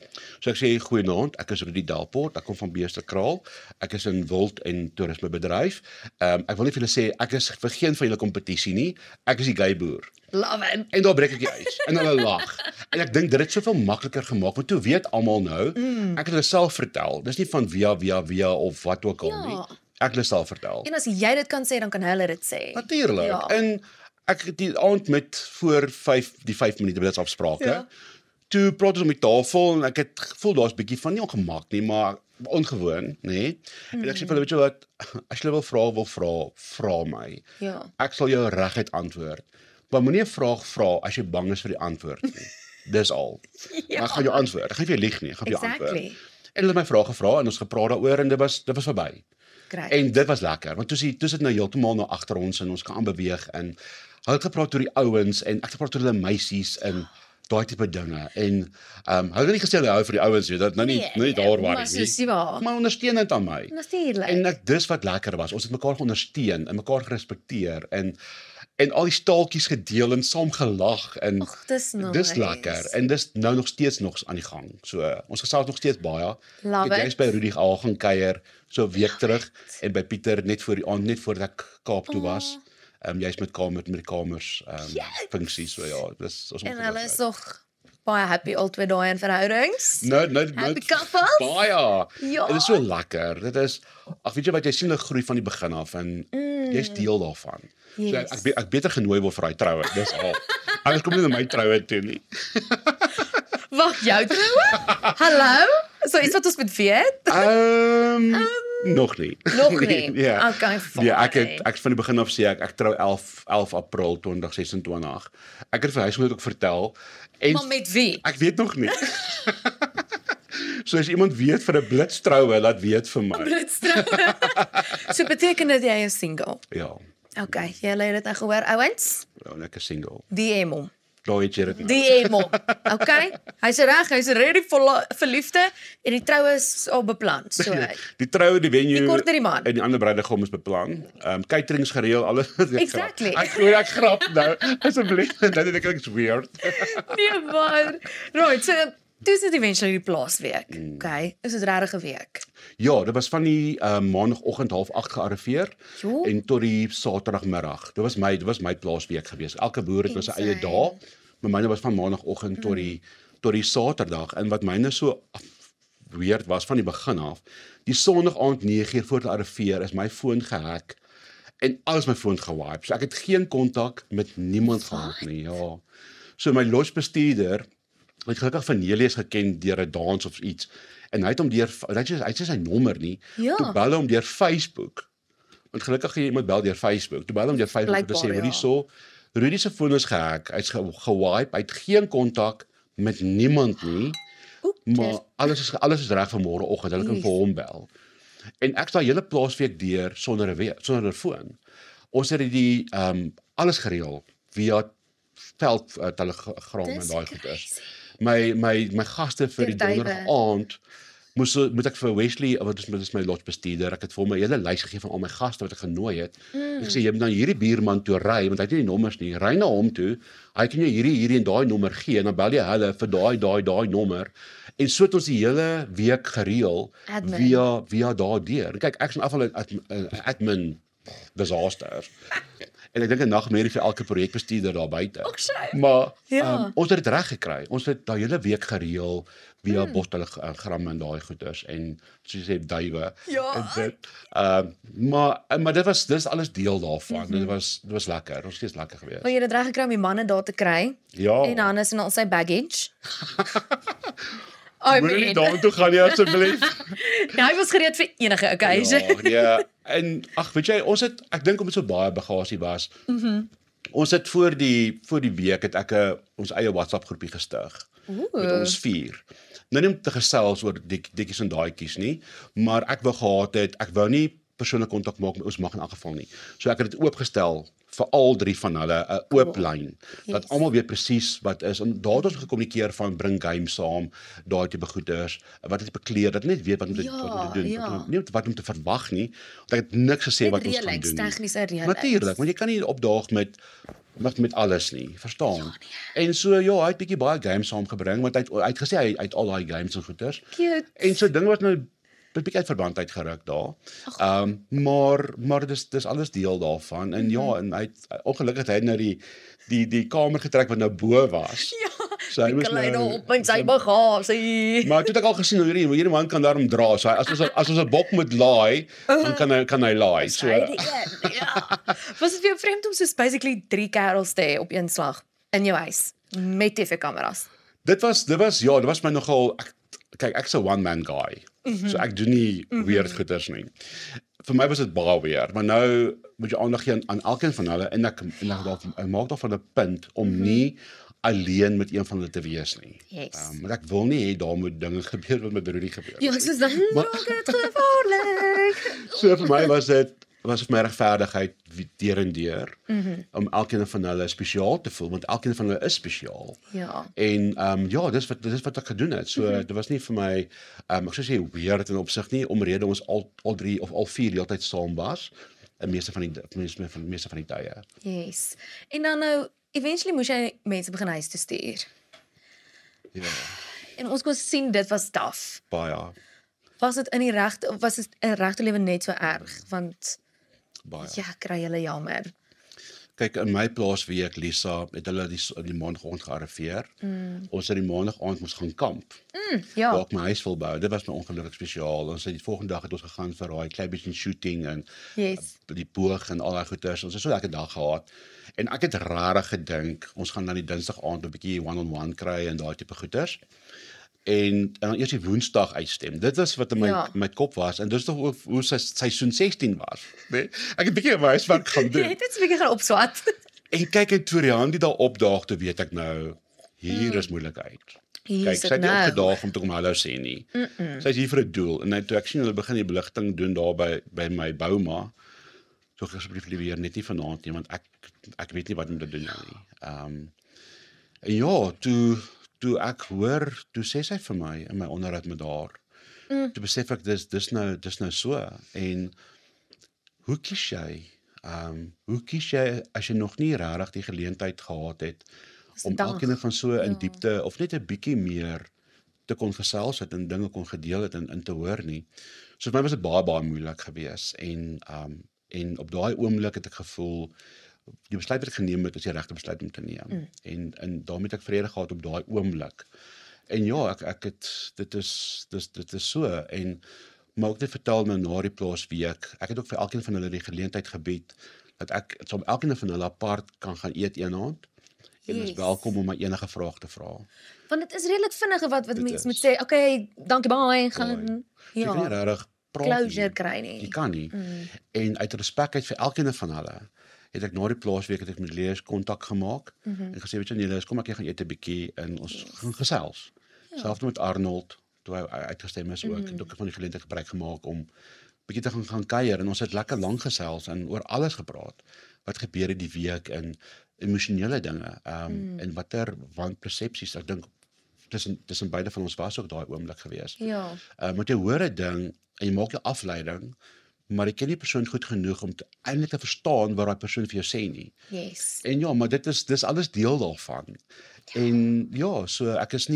So ek sê goeienaand, ek is Rudy Delport, ek kom van Beesterkraal. Ek is in wild en toerismebedryf. Ek wil nie vir julle sê ek is vir geen van julle kompetisie nie. Ek is die gay boer. Love it. En daar breek ek die ys en hulle lag. En ek dink dit het soveel makliker gemaak, want toe weet almal nou, ek het hulle self vertel. Dis nie van via of wat ook al nie. Ek het hulle self vertel. En as jy dit kan sê, dan kan hulle dit sê. Natuurlik. Ja. En ek het die aand met voor 5 minute blitsafsprake. Ja. Toe praat ons om die tafel en ek het gevoel daar's 'n bietjie van nie ongemak nie, maar ongewoon, nê? En ek sê vir hulle, weet jy wat, as jy wil vra my. Ja. Ek sal jou reguit antwoord. Maar moenie 'n vraag vra as jy bang is vir die antwoord nie. Dis al. Ja. Maar ek gaan jou antwoord. Ek gaan vir jou lieg nie, ek gaan vir jou antwoord. Exactly. En hulle het my vrae gevra en ons gepraat daaroor en dit was verby. Great. En dit was lekker, want toe sit nou heeltemal na agter ons en ons kan aanbeweeg en hulle het gepraat oor die ouens en ek het gepraat oor hulle meisies en daai tipe dinge. En hulle het nie gesê hulle hou vir die ouens, weet dat nou nie daar waar maar soos jy waar. maar ondersteun dit aan my. Natuurlik. En dis wat lekker was. Ons het mekaar ondersteun en mekaar gerespekteer en al die staaltjies gedeel en saam gelag en Ag, dis nice. dis lekker en dis nou nog steeds aan die gang. So ons gesels nog steeds baie. Love Ek het it. by Rudy al gaan kuier so 'n week terug en by Pieter net voor die aand net voordat ek Kaap toe was. Jy's met die kamers funksies so ja, dis ons En hulle is nog baie happy al twee dae in verhoudings. Happy couples? Baie. Ja. Dit is so lekker. Dit is weet jy wat jy sien hulle groei van die begin af en jy's deel daarvan. Yes. So ek beter genooi word vir daai troue. Dis al. Anders kom nie na my troue toe nie. Wag, jou troue? Hallo? So iets wat ons moet weet? Nog nie. Nog nie? Ja. Okay, fine. Ja, ek van die begin af sê ek trou 11 April 2026. Ek het vir huisgenoot ook vertel en Maar met wie? ek weet nog nie. So as iemand weet vir 'n blitstroue, laat weet vir my. Blitstroue. So beteken dit jy is single? Ja. Okay, julle het dit nou gehoor ouens? Ja, en ek is single. DM hom. Daar het jy dit nou. DM hom. Okay? Hy's reg, hy's ready vir liefde en die troue is al beplan. So Die troue, die venue Die kort na die man. en die ander bruidegom is beplan. Caterings gereël, alles. Exactly. Ek grap nou. Asseblief, dit klink weird. nee man. Right, so dis het eventually die plaasweek. Okay? Is dit regtig 'n week? Ja, dit was van die maandagoggend 7:30 gearriveer Jo. en tot die saterdagmiddag. Dit was my plaasweek gewees. Elke boer het sy eie Insane. dag, maar myne was van maandagoggend tot die Saterdag. En wat myne so weird was van die begin af, die Sondag aand 9:00 voor te arriveer is my foon gehack en alles my foon gewipe. So ek het geen kontak met niemand gehad nie. Ja. So my losbestuurder, ek gelukkig van Nelies geken deur 'n dans of iets. En hy het hom deur hy het sy nommer nie. Ja. Toe bel hom deur Facebook. Want gelukkig jy moet bel deur Facebook. Toe bel hom deur Facebook om te sê, Blijkbaar, "Hoerie ja. so, Rudy se foon is gehack. Hy's gewipe. Hy het geen kontak met niemand nie. Maar alles is reg vir môreoggend. Hulle kan Yes. vir hom bel." En ek staan hele plaasweek deur sonder 'n foon. Ons het die alles gereël via veld telegram en daai goed is. My gaste vir die Vir duiwe. donderdag aand moet ek vir Wesley, wat is my lotbestuurder, ek het vir hom 'n hele lys gegee van al my gaste wat ek genooi het. Ek sê jy moet na hierdie buurman toe ry want hy het nie die nommers nie. Ry na hom toe. Hy kan jou hierdie en daai nommer gee en dan bel jy hulle vir daai nommer. En so het ons die hele week gereël Admin. via daardeur. En kyk, ek is in afval 'n admin disaster. En ek dink 'n nagmerrie vir elke projekbestuurder daar buite. Maar Ja. ons het dit reg gekry. Ons het daai hele week gereël via bostelegram en daai goeders en soos jy sê duiwe Ja. en dit. Maar dis alles deel daarvan. Dit was lekker. Ons het lekker geweest. Maar jy het dit reg gekry om die manne daar te kry Ja. en Hannes en al sy baggage. I Moenie mean, daartoe gaan nie asseblief. hy was gereed vir enige occasion. Ja. En ag, weet jy, ek dink omdat so baie bagasie was. Ons het voor die week het ek ons eie WhatsApp groepie gestig. Met ons 4. Nou nie om te gesels oor dikkies en daaitjies nie, maar ek wou nie persoonlik kontak maak met ons mag in elk geval nie. So ek het dit oopgestel vir al 3 van hulle 'n oop lyn dat Yes. almal weet presies wat is en daar het ons gekommunikeer van bring games saam, daai tipe goeders, wat het bekleur dat net weet wat om te doen, nie wat om te verwag nie, want ek het niks gesê wat ons gaan doen nie. Tegniese reëlings. Natuurlik, want jy kan nie opdaag met alles nie, verstaan? En so ja, hy het bietjie baie games saamgebring want hy het gesê hy het al daai games en goeders. Cute. En so ding was nou 'n bietjie uit verband uitgeruk daar. Maar dis alles deel daarvan en ja, en hy het ongelukkig hy nou die kamer getrek wat nou bo was. Ja. So hy moes Klein nou op met sy bagasie. maar toe het ek al gesien hoe hierdie man kan daarom dra. So as ons 'n bok moet laai, dan kan hy laai. So Ja. Was dit vir jou vreemd om so basically 3 kerels te hê op een slag in jou huis met TV-kameras? dit was my nogal ek's 'n one man guy. So ek doen nie weird goeders nie. Vir my was dit baie weird, maar nou moet jy aandag gee aan elkeen van hulle en ek maak daarvan 'n punt om nie alleen met een van hulle te wees nie. Yes. Maar ek wil nie hê daar moet dinge gebeur wat met Rudy gebeur. Ja, soos dan raak dit gevaarlik. So vir my was dit vir my regverdigheid deur en deur om elkeen van hulle spesiaal te voel want elkeen van hulle is spesiaal. Ja. En ja, dis wat ek gedoen het. So dit was nie vir my ek sou sê weird in opsig nie omrede ons al 3 of al 4 heeltyd saam was. En meeste van die tye. Yes. En dan nou eventually moes jy mense begin huis toe stuur. Ja, En ons kon sien dit was taaf. baie Was dit in regte lewe net so erg want baie. ja, kry hulle jammer. Kyk, in my plaasweek Lisa het hulle die maandagoggend gearriveer. Ons het die maandag-aand moes gaan kamp. Ja. Waar ek my huis wil bou. Dit was my ongelukkig spesiaal. Ons het die volgende dag het ons gegaan vir daai klein bietjie shooting en Yes. die boog en al daai goeders. Ons het so lekker dag gehad. En ek het rarig gedink ons gaan dan die Dinsdag aand 'n bietjie one-on-one kry en daai tipe goeders. En dan eers die Woensdag uitstem. Dit was wat in my kop was en dis tog hoe seisoen 16 was, né? Nee? Ek het 'n bietjie my huiswerk gaan Jy doen. het dit 'n bietjie gaan opswat. En kyk en Torian die daar opdaag, toe weet ek nou hier is moeilikheid. Hier Kyk, is sy dit het nie nou. opgedaag om te kom hallo sê nie. Sy is hier vir 'n doel en nou toe ek sien hulle begin die beligting doen daar by my bouma. So asseblief liewer net nie vanaand nie want ek weet nie wat om te doen nou nie. En ja, toe ek hoor, toe sê sy vir my in my onderhoud met haar, toe besef ek dis nou so en hoe kies jy? Hoe kies jy as jy nog nie regtig die geleentheid gehad het om elkeen van so in diepte of net 'n bietjie meer te kon gesels het en dinge kon gedeel het en in te hoor nie. So vir my was dit baie moeilik geweest en op daai oomblik het ek gevoel die besluit wat ek geneem het is die regte besluit om te neem. En daarmee het ek vrede gehad op daai oomblik. En ja, ek het dit is so en maar ook net vertel my na die plaasweek. Ek het ook vir elkeen van hulle die geleentheid gebied dat ek saam elkeen van hulle apart kan gaan eet een aand. En is welkom om my enige vraag te vra. Want dit is redelik vinnig wat mense moet sê, okay, dankie bye, gaan Jy kan nie regtig praat closure nie. kry nie. Jy kan nie. En uit respek uit vir elkeen van hulle het ek na die plaasweek het ek met Lees kontak gemaak en gesê weet jy Lees, kom ek gaan eet 'n bietjie en ons gaan gesels. Selfs met Arnold toe hy uitgestem is ook het ook van die geleentheid gebruik gemaak om bietjie te gaan kuier en ons het lekker lank gesels en oor alles gepraat. Wat gebeur het die week en emosionele dinge en watter wanpersepsies ek dink tussen beide van ons was ook daai oomblik geweest. Ja. Want jy hoor 'n ding en jy maak 'n afleiding, maar jy ken die persoon goed genoeg om eintlik te verstaan wat daai persoon vir jou sê nie. Yes. En ja, maar dis alles deel daarvan. En ja, so ek het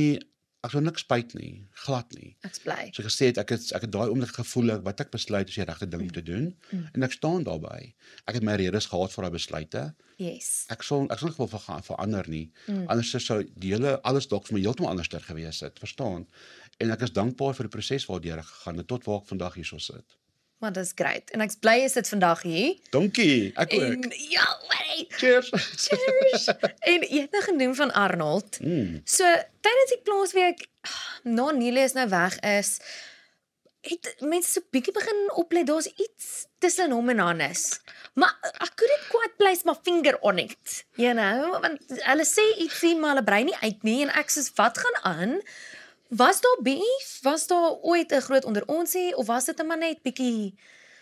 niks spyt nie, glad nie. Ek's bly. So gesê het ek het daai oomblik gevoel wat ek besluit is die regte ding om te doen en ek staan daarbey. Ek het my redes gehad vir daai besluite. Yes. Ek sal nie wil verander nie. Anders sou die hele alles dalk vir my heeltemal anders gewees het, verstaan? En ek is dankbaar vir die proses waardeur ek gegaan het tot waar ek vandag hierso sit. Maar dis great. En ek's bly jy sit vandag hier. Dankie. Ek ook. En ja, hey. Cheers. Cheers. En jy het nou genoem van Arnold. So tydens die plaasweek na Neelius nou weg is, het mense so bietjie begin oplet daar's iets tussen hom en Hannes. Maar I couldn't quite place my finger on it. You know, want hulle sê ietsie maar hulle brei nie uit nie en ek sê wat gaan aan? Was daar beef? Was daar ooit 'n groot onder onsie of was dit maar net bietjie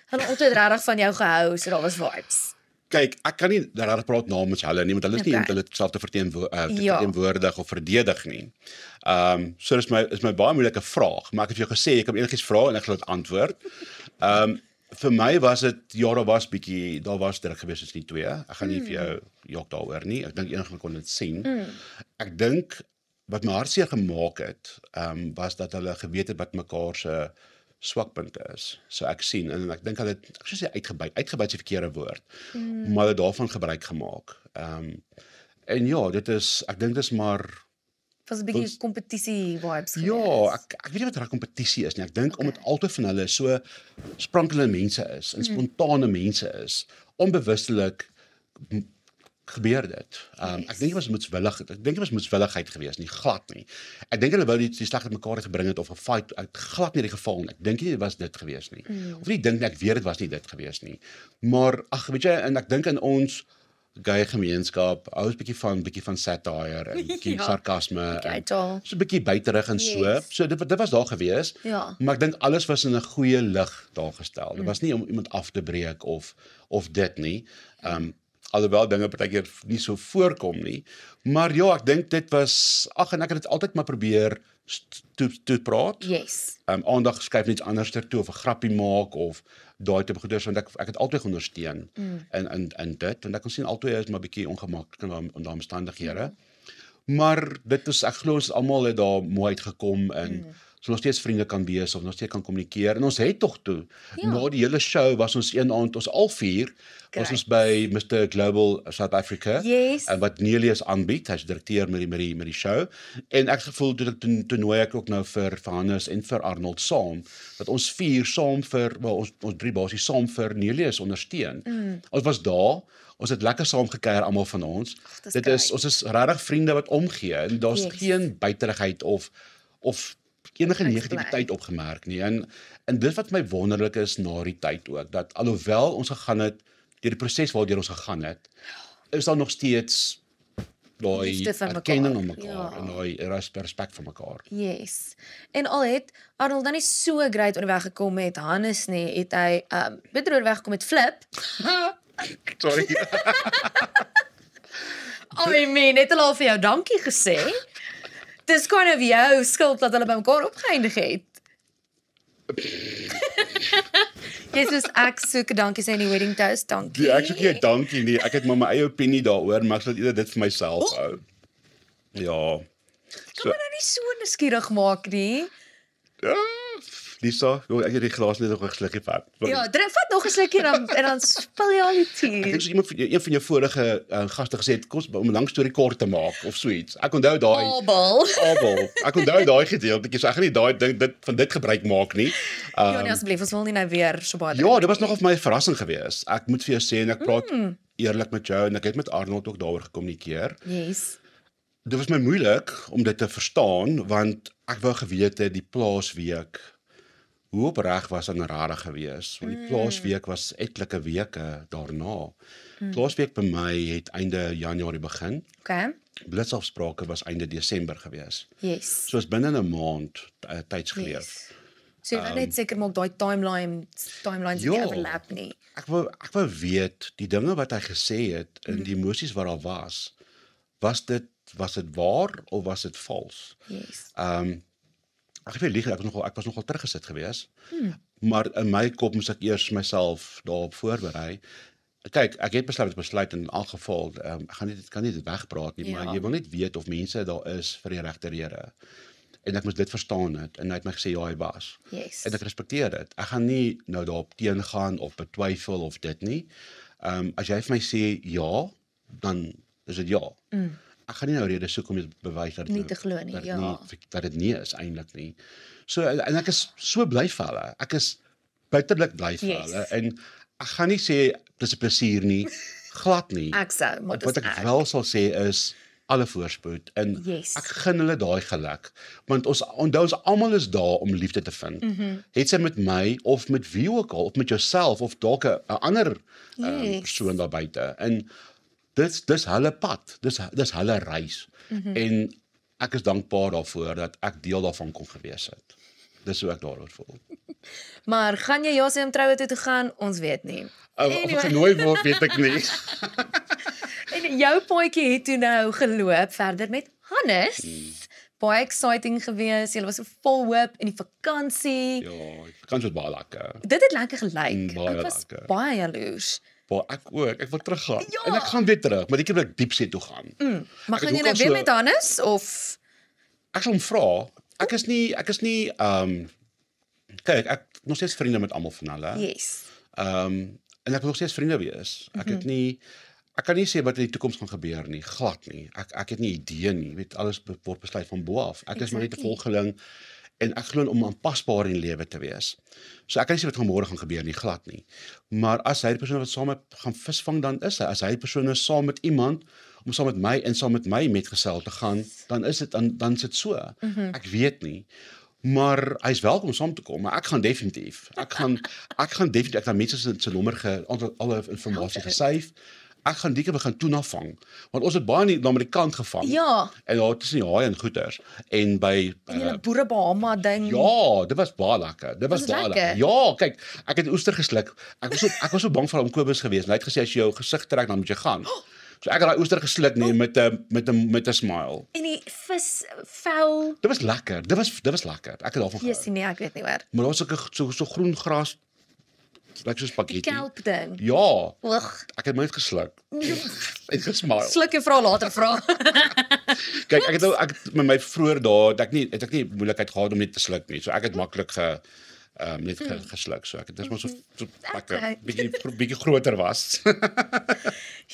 hulle altyd regtig van jou gehou so daar was vibes? Kyk, ek kan nie regtig praat namens hulle nie, want hulle is nie hulle self te verteenwoordig of verdedig nie. So dis my baie moeilike vraag, maar ek het vir jou gesê jy kan enigiets vra en ek sal dit antwoord. Vir my was dit ja, daar was druk gewees tussen die twee. Ek gaan nie vir jou jok daaroor nie. Ek dink enige kon dit sien. Ek dink wat my hartseer gemaak het, was dat hulle geweet het wat mekaar se swakpunte is. So ek sien en ek dink hulle het ek sou sê uitgebuit is die verkeerde woord, maar hulle daarvan gebruik gemaak. En ja, ek dink dis maar Was 'n bietjie kompetisie vibes gewees. ja, ek weet nie wat reg kompetisie is nie. Ek dink omdat altyd van hulle so sprankelende mense is en spontane mense is, onbewustelik gebeur dit. Ek dink dit was moetswilligheid geweest, nie glad nie. Ek dink hulle wou die slag uit mekaar gebring het of 'n fight, glad nie die geval nie. Ek dink nie dit was dit geweest nie. Of nie dink ek weet dit was nie dit geweest nie. Maar ag, weet jy, en ek dink in ons gay gemeenskap, hou 'n bietjie van satire en bietjie sarkasme en so 'n bietjie buiterig en so. So dit was daar gewees. Ja. Maar ek dink alles was in 'n goeie lig daar gestel. Dit was nie om iemand af te breek of dit nie. Alhoewel dinge partykeer nie so voorkom nie. Maar ja, ek dink dit was en ek het dit altyd maar probeer toe praat. Yes. Aandag skuif net iets anders toe of 'n grappie maak of daai tipe goeders want ek het altyd ondersteun in dit want ek kon sien altyd is maar bietjie ongemaklik in daai omstandighede. Maar dit is ek glo ons almal het daar mooi uitgekom en so nog steeds vriende kan wees of nog steeds kan kommunikeer en ons het tog toe. Na die hele show was ons een aand ons al vier was ons by Mr Global South Africa en wat Neelius aanbied, hy's direkteur met die show en ek gevoel toe nooi ek ook nou vir Hannes en vir Arnold saam dat ons vier saam ons drie basies saam vir Neelius ondersteun. Ons was daar. Ons het lekker saam gekuier almal van ons. Ons is regtig vriende wat omgee en daar's geen buiterigheid of enige negativiteit opgemerk nie. En dit wat my wonderlik is na die tyd ook, dat alhoewel ons gegaan het, deur die proses waardeur ons gegaan het, is daar nog steeds daai erkenning aan mekaar en daai respek vir mekaar. Yes. En al het Arnold dan nie so great onderweg gekom met Hannes nie, het hy beter onderweg gekom met Flip. Sorry. I mean, het hulle al vir jou dankie gesê? Dis kind of jou skuld dat hulle by mekaar opgeëindig het. Jesus, ek soek 'n dankie sê in die wedding toast, dankie. Ek sê nie dankie nie. Ek het maar my eie opinie daaroor, maar ek sal eerder dit vir myself hou. Ja. Kan my nou nie so nuuskierig maak nie. Ja, Lisa, ek het die glas net nog 'n slukkie vat. Ja, vat nog 'n slukkie en dan spil jy al die Ek tee. het so een van jou vorige gaste gesê het kos om 'n lang storie kort te maak of so iets. Ek onthou daai Abel. Ek onthou daai gedeeltjie. So ek gaan nie daai ding van dit gebruik maak nie. Ja, nee asseblief, ons wil nie nou weer so baie. Ja, dit was nogal vir my 'n verrassing geweest. Ek moet vir jou sê en ek praat eerlik met jou en ek het met Arnold ook daaroor gekommunikeer. Yes. Dit was my moeilik om dit te verstaan want ek wou geweet het die plaasweek hoe opreg was en rarig geweest. Want die plaasweek was etlike weke daarna. Plaasweek by my het einde Januarie begin. Okay. Blitsafsprake was einde Desember geweest. Yes. So is binne 'n maand tydsgeleef. Yes. So jy wil net seker maak daai timelines nie Ja. overlap nie. Ek wou weet die dinge wat hy gesê het en die emosies wat daar was dit waar of was dit vals? Yes. Ek het lieg, ek was nogal teruggesit geweest. Maar in my kop moes ek eers myself daarop voorberei. Kyk, ek het besluit in elk geval, ek kan nie dit wegpraat nie, maar jy wil net weet of mense daar is vir die regte rede. En ek moes dit verstaan het en hy het my gesê ja, hy was. Yes. En ek respekteer dit. Ek gaan nie nou daarop teengaan of betwyfel of dit nie. As jy vir my sê ja, dan is dit ja. Ek gaan nie nou redes soek om te bewys dat Nie te glo nie, dat dit nie is eintlik nie. So en ek is so bly vir hulle. Ek is buitelik bly vir hulle en ek gaan nie sê dis 'n plesier nie, glad nie. Ek sou, maar Wat ek wel sal sê is alle voorspoed en ek gun hulle daai geluk want ons onthou ons almal is daar om liefde te vind. Het sy met my of met wie ook al of met jouself of dalk 'n ander persoon daar buite. En dis hulle pad. Dis hulle reis. En ek is dankbaar daarvoor dat ek deel daarvan kon gewees het. Dis hoe ek daaroor voel. Maar gaan jy ja sê om troue toe te gaan? Ons weet nie. Of ek genooi word, weet ek nie. En jou paadjie het toe nou geloop verder met Hannes. Baie exciting geweest. Julle was so vol hoop in die vakansie. Ja, die vakansie was baie lekker. Dit het lekker gelyk. Baie Ek was lekker. baie jaloers. Maar ek ook, ek wil teruggaan. En ek gaan weer terug, maar die keer wil ek diepsee toe gaan. Maar Ek het gaan jy ook nou al weer so- met Hannes of Ek sal hom vra. Ek is nie kyk, ek nog steeds vriende met almal van hulle. yes. En ek wil nog steeds vriende wees. Ek kan nie sê wat in die toekoms gaan gebeur nie, glad nie. Ek het nie idee nie. Jy weet alles word besluit van bo af. Ek is maar net 'n volgeling en ek glo om aanpasbaar in lewe te wees. So ek kan nie sê wat môre gaan gebeur nie, glad nie. Maar as hy die persoon wat saam met gaan visvang dan is hy. As hy die persoon is saam met iemand om saam met my en saam met my metgesel te gaan, dan is dit so. Ek weet nie. Maar hy's welkom om saam te kom, maar ek gaan definitief. Ek gaan definitief ek het mense se nommer alle inligting gesave. Ek gaan die keer begin toenafvang. Want ons het baie aan die Amerikaan gevang. Ja. En daar tussen die haai en goeters en by En julle boere Bahama ding. ja, dit was baie lekker. Dit was Was baie lekker? lekker. Ja, kyk, ek het oester gesluk. Ek was so bang vir hom Kobus geweest. Hy het gesê as jy jou gesig trek dan moet jy gaan. So ek het daai oester gesluk nee met 'n smile. En die vis vel. Dit was lekker. Dit was lekker. Ek het daarvan Yes, gehou. nee, ek weet nie hoor. Maar daar's so groen gras lyk soos Die spaghetti. kelp ding. Ja, Oeg. ek het my net gesluk. En gesmile. Sluk en vra later vra. Kyk, ek het met my vroeër daar het ek nie moeilikheid gehad om net te sluk nie. So ek het maklik gesluk. So ek het dis maar so lekker bietjie groter was.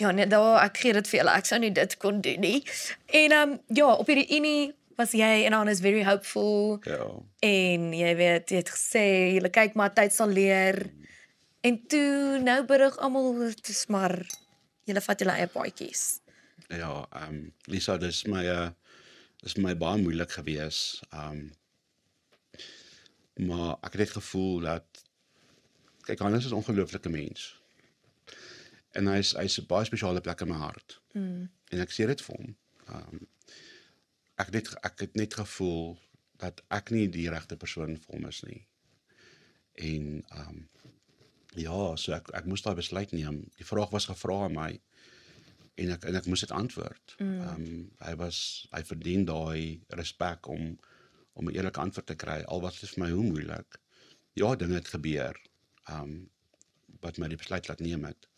Ja, nee, ek gee dit vir julle. Ek sou nie dit kon doen nie. En ja, op hierdie unie was jy en Hannes very hopeful. Ja. En jy weet, jy het gesê julle kyk maar tyd sal leer. En toe nou berig almal dit is maar julle vat julle eie paadjies. Ja, Lisa, dis my baie moeilik gewees. Maar ek het net gevoel dat kyk, Hannes is 'n ongelooflike mens. En hy's 'n baie spesiale plek in my hart. En ek sê dit vir hom. Ek het net gevoel dat ek nie die regte persoon vir hom is nie. En ja, so ek moes daai besluit neem. Die vraag was gevra aan my en ek moes dit antwoord. Hy verdien daai respek om 'n eerlike antwoord te kry, al was dit vir my hoe moeilik. Ja, dinge het gebeur, wat my die besluit laat neem het.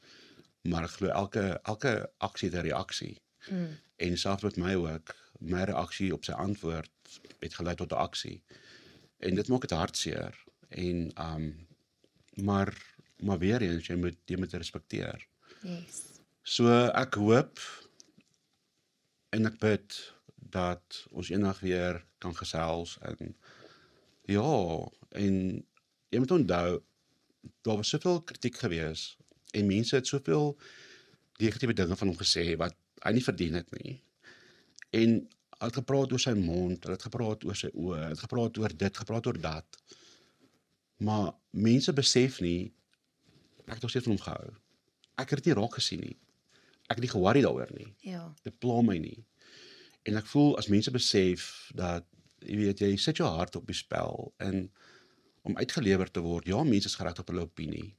Maar ek glo elke aksie het 'n reaksie. En selfs met my ook, my reaksie op sy antwoord het gelei tot 'n aksie. En dit maak dit hartseer. En maar weer eens, jy moet respekteer. Yes. So ek hoop en ek bid dat ons eendag weer kan gesels en ja, en jy moet onthou, daar was soveel kritiek gewees en mense het soveel negatiewe dinge van hom gesê wat hy nie verdien het nie. En hy het gepraat oor sy mond, hy het gepraat oor sy oë, hy het gepraat oor dit, gepraat oor dat. Maar mense besef nie, ek het nog steeds van hom gehou. Ek het dit nie raak gesien nie. Ek het nie geworry daaroor nie. Ja. Dit pla my nie. En ek voel as mense besef dat, jy weet, jy sit jou hart op die spel en om uitgelewer te word, ja, mense is gerig op hulle opinie,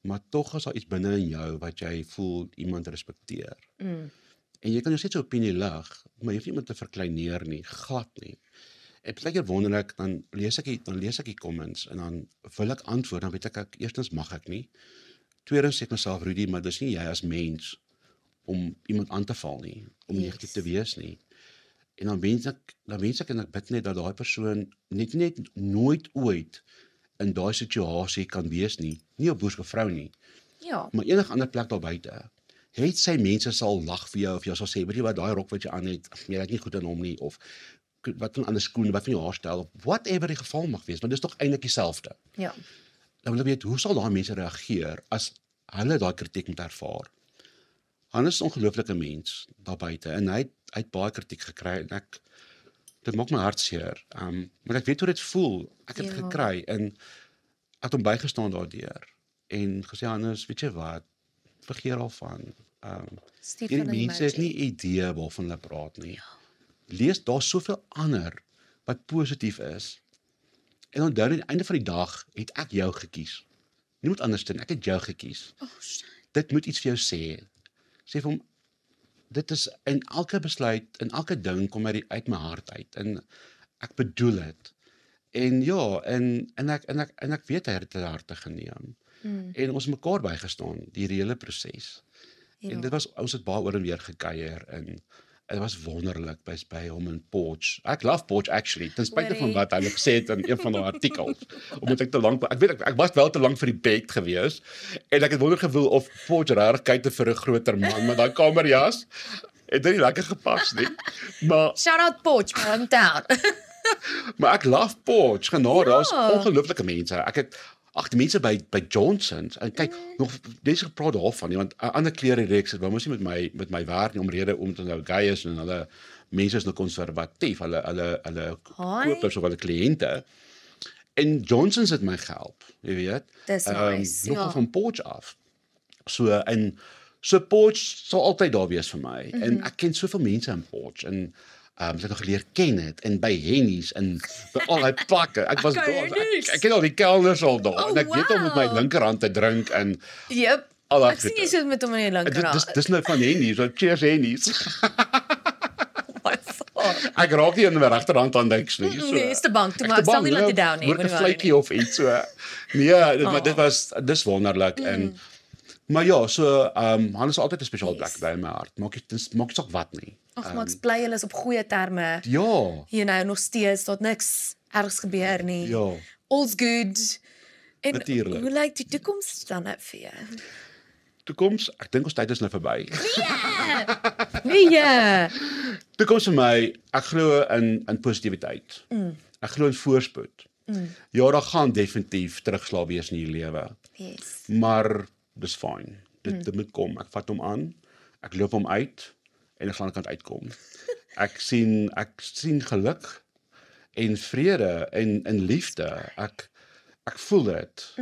maar tog is daar iets binne in jou wat jy voel iemand respekteer. En jy kan jou steeds 'n opinie lig, maar jy hoef nie iemand te verkleineer nie, glad nie. En partykeer wonderlik, dan lees ek die comments en dan wil ek antwoord, dan weet ek eerstens mag ek nie. Tweedens sê ek myself, Rudy, maar dis nie jy as mens om iemand aan te val nie, om negatief te wees nie. En dan wens ek en ek bid net dat daai persoon net nooit ooit in daai situasie kan wees nie, nie op boersvrou nie, Ja. maar enige ander plek daar buite. Het sy mense sal lag vir jou of jy sal sê, weet jy wat, daai rok wat jy aan het, jy het nie goed aan hom nie, of wat van ander skoene, wat van jou haarstyl, of whatever die geval mag wees, want dis tog eintlik dieselfde. Ja. Dan wil ek weet, hoe sal daai mense reageer as hulle daai kritiek moet ervaar? Hannes is 'n ongelooflike mens daar buite en hy het baie kritiek gekry en dit maak my hart seer. Maar ek weet hoe dit voel. Ek het gekry en ek het hom bygestaan daardeur en gesê, Hannes, weet jy wat, vergeet al van. Die mense het nie idee waarvan hulle praat nie. Lees, daar soveel ander wat positief is. En onthou aan die einde van die dag het ek jou gekies. Niemand anders doen, ek het jou gekies. Dit moet iets vir jou sê. Sê vir hom, dit is in elke besluit, in elke ding kom uit my hart uit en ek bedoel dit. En ja, en ek weet hy het dit ter harte geneem. En ons mekaar bygestaan, die hele proses. En dit was, ons het baie oor en weer gekuier en dit was wonderlik by hom in Potch. Ek love Potch actually, ten spyte van wat hy gesê het in een van die artikels. Omdat ek te lank, ek was wel te lank vir die bed gewees en ek het wonder gevoel of Potch regtig kyk te vir 'n groter man met daai kamerjas. Het dit nie lekker gepas nie. Maar Shout out Potch, my hometown. maar ek love Potch, genade, daar's ongelooflike mense. Ek het die mense by Johnson's en kyk, nog dis gepraat daarvan nie, want 'n ander klerereeks het wou mos nie met my werk nie omrede omdat hulle nou gay is en hulle mense is nou konservatief, hulle kopers of hulle kliënte. En Johnson's het my gehelp, jy weet. Dis nice, Nog van Potch af. So Potch sal altyd daar wees vir my. En ek ken soveel mense in Potch en ek het nog geleer ken het en by Henny's en by al die plekke. Ek was daar. Ek ken al die kelners al daar. En ek weet om met my linkerhand te drink en Yep. al daai Ek sien jy sit met hom in die linkerhand. Dis nou van Henny's, so cheers Henny's. Oh, Ek raak nie in my regterhand aan niks nie. So. Nee, is te bang, maar ek sal nie laat jy down nie. Word 'n vletjie of iets so. Nee, maar dis wonderlik en maar ja, so Hannes is altyd 'n spesiale plek by my hart. Maak nie saak wat nie. Ag, maar ek bly hulle is op goeie terme. Ja. You know, nog steeds tot niks ergs gebeur nie. Ja. All's good. En Natuurlijk. hoe lyk die toekoms dan uit vir jou? Toekoms, ek dink ons tyd is nou verby. Nee. Toekoms vir my, ek glo in positiwiteit. Ek glo in voorspoed. Ja, daar gaan definitief terugslag wees in die lewe. Yes. Maar dis fyn. Dit moet kom. Ek vat hom aan. Ek loop hom uit en ek gaan aan die kant uitkom. Ek sien geluk en vrede en liefde. Ek voel dit.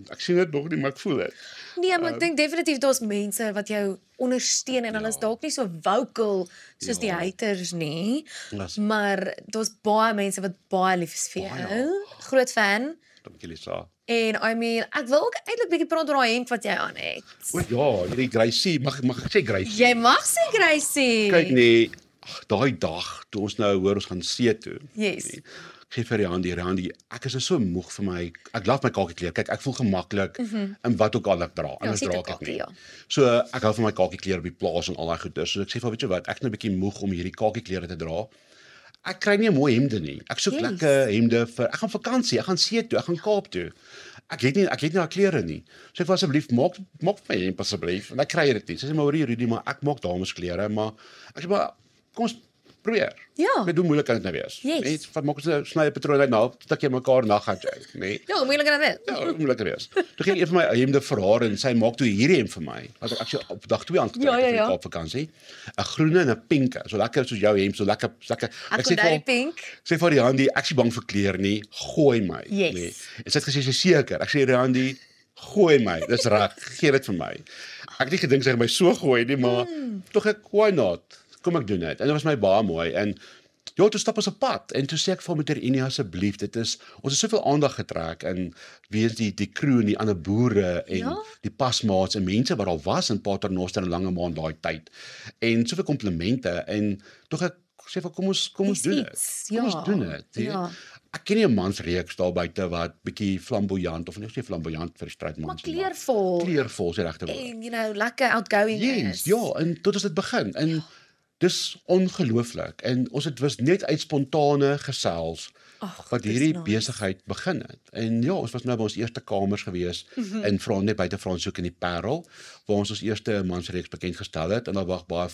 Ek sien dit nog nie, maar ek voel dit. Nee, maar ek dink definitief daar's mense wat jou ondersteun en hulle is dalk nie so vocal soos die haters nie, maar daar's baie mense wat baie lief is vir jou. Groot fan. Dankie Lisa. En I mean, ek wil ook eintlik bietjie praat oor daai hemp wat jy aan het. O ja, hierdie Gracie, mag ek sê Gracie? Jy mag sê Gracie. Kyk nee, daai dag toe ons nou hoor ons gaan see toe. Yes. Nee, ek gee vir Randi, ek is so moeg vir my. Ek love my kakieklere. Kyk, ek voel gemaklik in wat ook al ek dra. Anders sê dra dit ek dit nie. ja. So ek hou van my kakieklere op die plaas en al daai goeders. So ek sê vir weet jy wat, ek is nou 'n bietjie moeg om hierdie kakieklere te dra. Ek kry nie 'n mooi hemde nie. Ek soek lekker hemde vir ek gaan vakansie, ek gaan see toe, ek gaan Kaap toe. Ek het nie daai klere nie. So ek wil asseblief maak vir my hemp asseblief. En ek kry dit nie. Sy sê maar hoor hier Rudy, maar ek maak damesklere, maar ek sê maar kom ons probeer. Ja. Weet hoe moeilik kan dit nou wees? Yes. Net wat maak ons 'n snye patroon uit nou, stuk jy mekaar naggat uit, nê? Ja, hoe moeilik kan dit wees? Ja, hoe moeilik kan dit wees. Toe gee ek een van my hemde vir haar en sy maak toe hierdie hemp vir my. Wat ek actually op dag 2 aangetrek het vir die Kaapvakansie. 'n groene en 'n pinke, so lekker soos jou hemp, so lekker. Ek sê vir pink. Sê vir Randi, ek is bang vir kleur nie, gooi my, Yes. nê. En sy het gesê sy is seker. Ek sê Randi, gooi my. Dis reg, gee dit vir my. Ek het nie gedink sy gaan my so gooi nie, maar tog ek why not? Kom ek doen dit. En dit was my baie mooi en ja, toe stap ons op pad en toe sê ek vir meneer Unie asseblief, ons het soveel aandag getrek in weens die crew en die ander boere en die pasmaats en mense wat al was in Paternoster en Langemaan daai tyd. En soveel komplimente en tog ek sê vir kom ons doen dit. Kom ons doen dit. Ja. Ek ken nie 'n mansreeks daar buite wat bietjie flamboyant of nie sê flamboyant vir die strydmans. Maar kleurvol. Kleurvol is die regte woord. En lekker outgoing Yes, is. ja, en tot ons dit begin. En dis ongelooflik. En ons het was net uit spontane gesels wat hierdie besigheid begin het. En ja, ons was nou by ons eerste kamers gewees in net buite Franshoek in die Parel, waar ons eerste mansreeks bekend gestel het en daar wag baie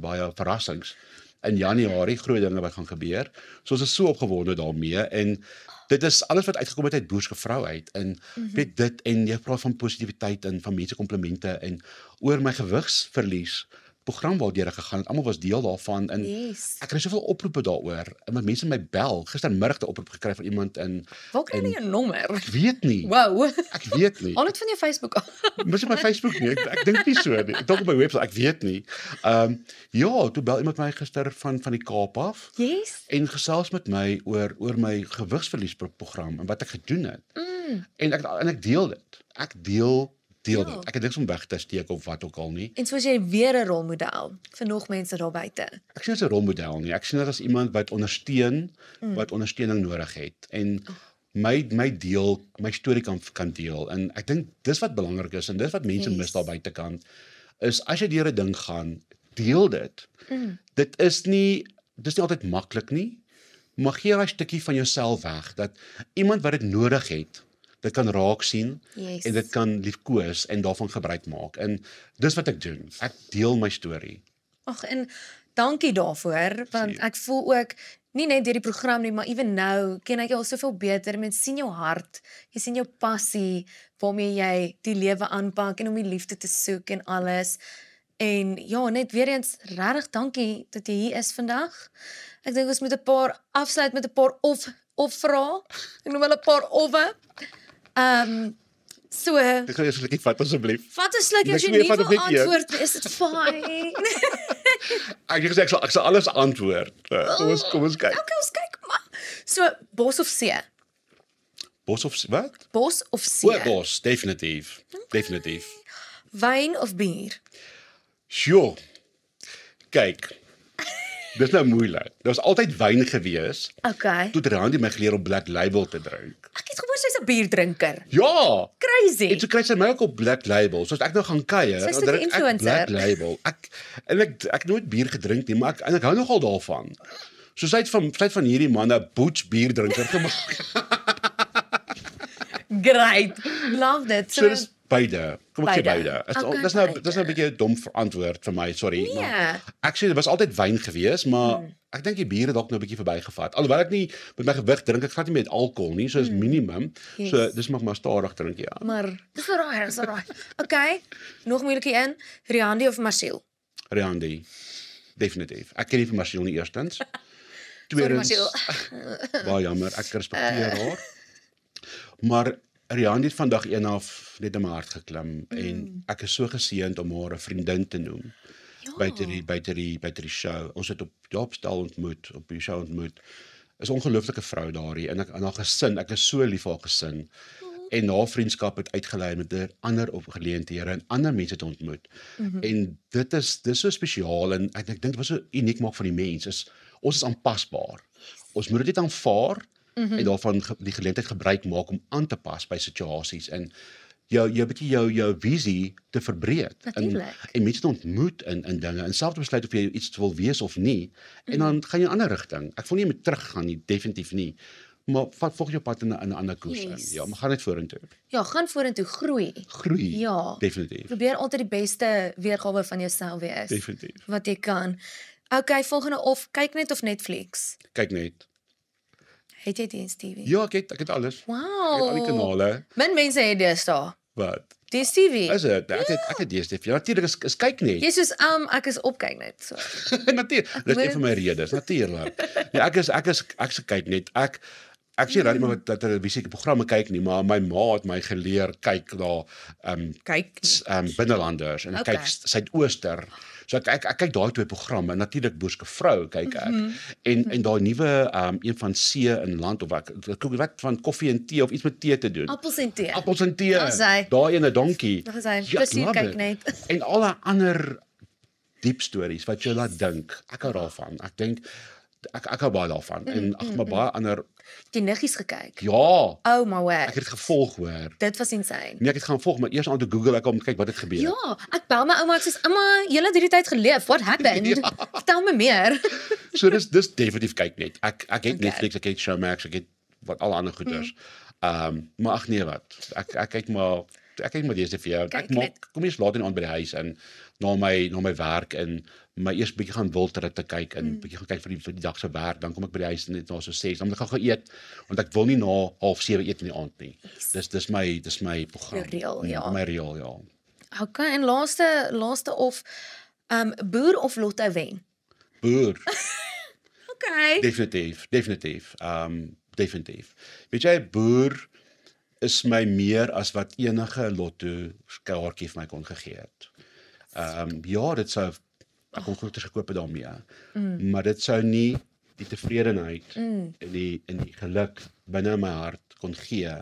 baie verrassings. In Januarie groot dinge wat gaan gebeur. So ons is so opgewonde daarmee en dit is alles wat uitgekom het uit Boerske vrou uit en weet dit en jy praat van positiwiteit en van mense komplimente en oor my gewigsverlies program waardeur ek gegaan het. Almal was deel daarvan en ek kry soveel oproepe daaroor. En met mense my bel. Gistermiddag 'n oproep gekry van iemand in waar kry jy 'n nommer? Ek weet nie. Wow. Ek weet nie. Al net van jou Facebook af. Mis my Facebook nie. Ek dink nie so nie. Ek dink op my webwerf, ek weet nie. Ja, toe bel iemand my gister van die Kaap af. Yes. En gesels met my oor my gewigsverliesprogram en wat ek gedoen het. En ek deel dit. Ek deel dit. Ek het niks om weg te steek of wat ook al nie. En soos jy weer 'n rolmodel vir nog mense daar buite. Ek sien dit as 'n rolmodel nie. Ek sien dit as iemand wat ondersteun, wat ondersteuning nodig het. En my deel, my storie kan deel. En ek dink dis wat belangrik is en dis wat mense mis daar buitekant is as jy deur 'n ding gaan, deel dit. Dit is nie altyd maklik nie, maar gee 'n stukkie van jouself weg dat iemand wat dit nodig het, dit kan raak sien en dit kan liefkoos en daarvan gebruik maak. En dis wat ek doen. Ek deel my storie. Ag, en dankie daarvoor, want ek voel ook nie net deur die program nie, maar ewen nou ken ek jou al soveel beter. Mens sien jou hart, jy sien jou passie waarmee jy die lewe aanpak en om die liefde te soek en alles. En ja, net weer eens regtig dankie dat jy hier is vandag. Ek dink ons moet 'n paar afsluit met 'n paar of vra. Ek noem hulle 'n paar ofwe. So, Ek gaan eers 'n slukkie vat asseblief. vat 'n sluk as jy nie wil antwoord, is dit fyn. Ek het gesê ek sal alles antwoord. Kom ons kyk. Okay, ons kyk maar. So, bos of see? Bos of wat? Bos of see? Bos, definitief. Definitief. Wyn of bier? Sjoe. Kyk. Dis nou moeilik. Daar was altyd wyn gewees. Okay. Toe Randi my geleer om Black Label te drink. Ek het gehoor sy's 'n bierdrinker. Ja. Crazy. En so kry sy my ook op Black Label. So as ek nou gaan kuier, Sy's dan ook 'n drink ek influencer. Black Label. Ek nooit bier gedrink nie, maar ek hou nogal daarvan. So sy het van hierdie man 'n butch bierdrinker gemaak. Great. Love it. So dis beide. Kom ek sê beide. Okay, Dis nou 'n bietjie 'n dom antwoord vir my, sorry. Nee. Maar ek sê dit was altyd wyn gewees, maar ek dink die bier het dalk nou 'n bietjie verbygevat. Alhoewel ek nie met my gewig drink, ek vat nie met alkohol nie, so is minimum. Yes. So dis maar stadig drink ja. Maar dis raai, dis raai. Okay. Nog moeilikie een. Riandi of Marcel? Riandi. Definitief. Ek ken nie vir Marcel nie eerstens. Sorry, Tweedens, Marcel. baie jammer, ek respekteer haar. Maar Riandi het vandag een af net in my hart geklim en ek is so geseënd om haar 'n vriendin te noem. Ja. Buite die show. Ons het op stel ontmoet, op die show ontmoet. is 'n ongelooflike vrou daarin en haar gesin, ek is so lief vir haar gesin. En haar vriendskap het uitgelei met ander op geleenthede en ander mense te ontmoet. En dis so spesiaal en ek dink wat so uniek maak van die mens is ons is aanpasbaar. Ons moet dit net aanvaar en daarvan die geleentheid gebruik maak om aan te pas by situasies en jou visie te verbreed en mense te ontmoet in dinge en self te besluit of jy iets wil wees of nie en dan gaan jy in 'n ander rigting. Ek wil nie met teruggaan nie, definitief nie. Maar volg jou pad in 'n ander koers in. Ja, maar gaan net vorentoe. Ja, gaan vorentoe, groei. Groei. Ja. Definitief. Probeer altyd die beste weergawe van jouself wees. Definitief. Wat jy kan. Okay, volgende of kyk net of Netflix. Kyk net. Het jy DStv? Ja, ek het alles. Ek het al die Wow. kanale. Min mense het deesdae. Wat? DStv. Is dit? Ek het DStv. Ja, natuurlik is kyk net. Jy soos ek is op kyk net so. Natuurlik. Dis een van my redes, natuurlik. Nee, ek se kyk net. Ek sê regtig maar dat televisie programme kyk nie, maar my ma het my geleer kyk na Kyk. binnelanders en Okay. kyk Suidooster. So ek kyk daai twee programme, natuurlik Boerske Vrou kyk ek. En daai nuwe een van see in land of wat van koffie en tee of iets met tee te doen. Appels en tee. Appels en tee. Daar is hy. Daai ene donkie. Daar is hy. Ja, Plesier love kyk it. net. En alle ander diep stories wat jy laat dink. Ek hou daarvan. Ek dink ek hou baie daarvan. En maar baie ander Die niggies gekyk. ja, Oh my word. ek het gevolg hoor. Dit was insane. Nee, ek het gaan volg, maar eers aan te Google ek om te kyk wat het gebeur. Ja, ek bel my ouma, ek sê ouma, jy het hierdie tyd geleef. What happened? Vertel my meer. So dis definitief kyk net. Ek het Okay. Netflix, ek het Showmax, ek het wat al ander goeders. Maar ag nee wat. Ek kyk maar DStv. Ek Kyk maak net. kom eers laat in die aand by die huis en na my werk en my eers bietjie gaan wildritte kyk en bietjie gaan kyk vir die dag se werk, dan kom ek by die huis net na so 6, dan moet ek gou eet want ek wil nie na 6:30 eet in die aand nie. Dis my program. Jou reël, ja. My reël, ja. Okay, en laaste of boer of lotto wen. Boer. Okay. Definitief. Definitief. Weet jy, boer is my meer as wat enige lotto kaartjie vir my kon gegee het. Ja, dit sou ek kon goeders gekoop het daarmee. Maar dit sou nie die tevredenheid en die geluk binne my hart kon gee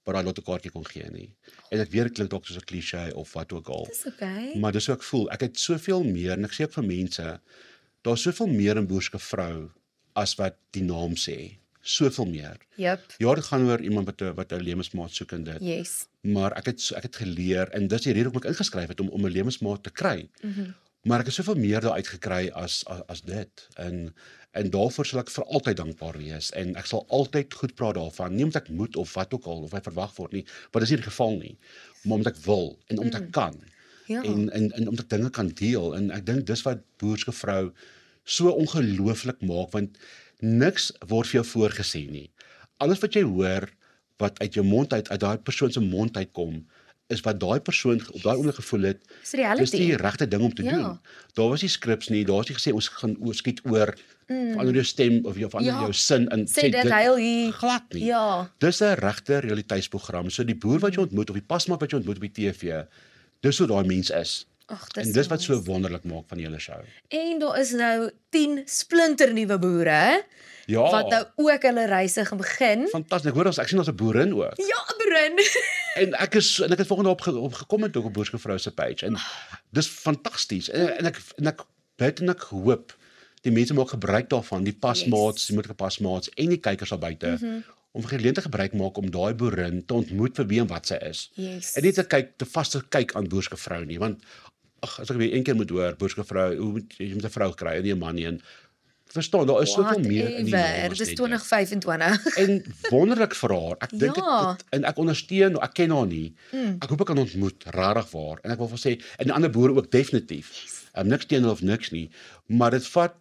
wat daai lotto kaartjie kon gee nie. En ek weet dit klink dalk soos 'n klise of wat ook al. Dis okay. Maar dis hoe ek voel. Ek het soveel meer en ek sê ook vir mense, daar's soveel meer in Boerske Vrou as wat die naam sê. Soveel meer. Jep. Ja, dit gaan oor iemand wat 'n lewensmaat soek en dit. Yes. Maar ek het geleer en dis die rede hoekom ek ingeskryf het om 'n lewensmaat te kry. Maar ek het soveel meer daaruit gekry as dit. En daarvoor sal ek vir altyd dankbaar wees en ek sal altyd goed praat daarvan. Nie omdat ek moet of wat ook al of hy verwag word nie, want dis nie die geval nie. Maar omdat ek wil en omdat ek kan. Ja. En omdat ek dinge kan deel en ek dink dis wat Boerske Vrou so ongelooflik maak want niks word vir jou voorgesê nie. Alles wat jy hoor wat uit jou mond uit daai persoon se mond uitkom is wat daai persoon op daai oomblik gevoel het. Dis reality. Dis die regte ding om te Ja. doen. Daar was nie skrips nie, daar was nie gesê ons gaan skiet oor verander jou stem of verander jou sin in Sê dit huil hier. glad nie. Ja. Dis 'n regte realiteitsprogram. So die boer wat jy ontmoet of die pasmaat wat jy ontmoet op die TV, dis hoe daai mens is. Ag, En dis wat so wonderlik maak van die hele show. En daar is nou 10 splinternuwe boere Ja. wat nou ook hulle reise gaan begin. Fantasties. Ek hoor ek sien ons 'n boerin ook. Ja, boerin. En ek het volgende op gekom het ook op Boerske Vrou se page en dis fantasties. En ek bid en ek hoop die mense maak gebruik daarvan, die pasmaats, die moeilike pasmaats en die kykers daar buite om geleentheid gebruik maak om daai boerin te ontmoet vir wie en wat sy is. Yes. En nie te vaste kyk aan Boerske Vrou nie, want as ek weer een keer moet hoor Boerske Vrou, jy moet 'n vrou kry en nie 'n man nie en verstaan, daar is soveel meer in die naam. Dit is 2025. En wonderlik vir haar. Ek dink Ja. en ek ondersteun, ek ken haar nie. Ek hoop ek kan ontmoet, regtig waar. En ek wil vir sê en die ander boere ook definitief. Niks teen hulle of niks nie, maar dit vat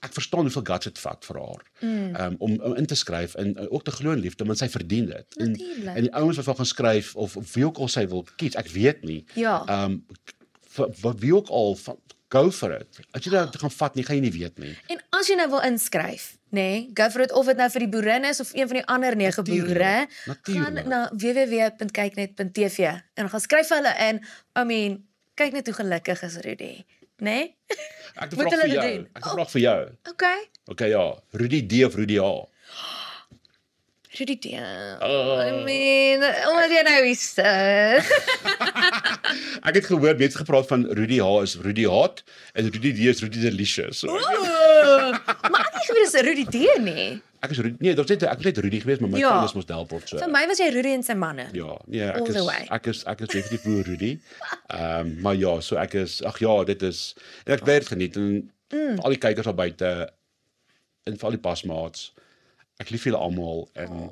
ek verstaan hoeveel guts dit vat vir haar. Om in te skryf en ook te glo in liefde, want sy verdien dit. Natuurlijk. En die ouens wat wil gaan skryf of wie ook al sy wil kies, ek weet nie. Ja. Wat wie ook al go for it. As jy dit gaan vat nie, gaan jy nie weet nie. En as jy nou wil inskryf, nê, go for it of dit nou vir die boerin is of een van die ander 9 boere, Natuurlijk. gaan na www.kyknet.tv en gaan skryf hulle in. I mean, kyk net hoe gelukkig is Rudy, nê? Ek het 'n Moet vraag hulle vir dit jou. doen? Ek het 'n vraag vir jou. Okay. Okay, ja. Rudy D of Rudy A? Rudy D. I mean, omdat jy nou hier sit. Ek het gehoor mense gepraat van Rudy H is Rudy Hot en Rudy D is Rudy Delicious. So, Maar ek het nie geweet dis Rudy D nie. ek is Rudy, nee, ek was net Rudy geweest, maar my Ja. vriend is mos Delport so. Vir my was jy Rudy en sy manne. Ja, nee, All the way. ek is definitief voor Rudy. Maar ja, so ek is ag ja, dit is en ek bly dit geniet en vir al die kykers daar buite en vir al die pasmaats. Ek lief julle almal en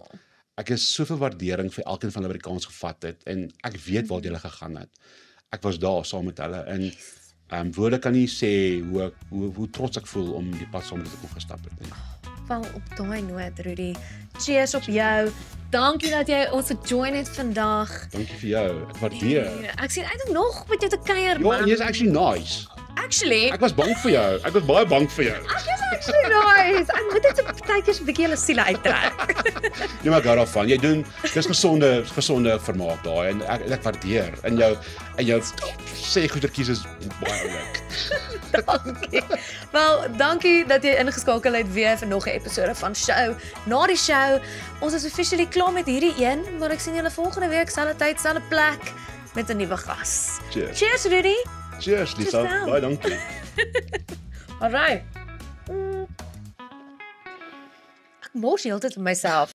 ek is soveel waardering vir elkeen van hulle wat die kans gevat het en ek weet waar hulle gegaan het. Ek was daar saam met hulle en woorde kan nie sê hoe trots ek voel om die pad saam met hulle te kon gestap het nie. Val op daai noot, Rudy. Cheers op jou. Dankie dat jy ons gejoin het vandag. Dankie vir jou. Ek waardeer. Ek sien uit om nog met jou te kuier, Ja, en man. jy's actually nice. Actually, Ek was bang vir jou. Ek was baie bang vir jou. actually nice. Ek moet net so partykeers 'n bietjie hulle siele uittrek. Nee, maar gou daarvan. Jy doen dis gesonde vermaak daai en ek waardeer en jou sê goetertjies is baie oulik. Dankie. Wel, dankie dat jy ingeskakel het weer vir nog 'n episode van Show. Na die show, ons is officially klaar met hierdie een, maar ek sien julle volgende week selfde tyd, selfde plek met 'n nuwe gas. Cheers. Cheers, Rudy. Cheers, Lisa. Cheers nou. Baie dankie. Alright. Ek mors die hele tyd vir myself.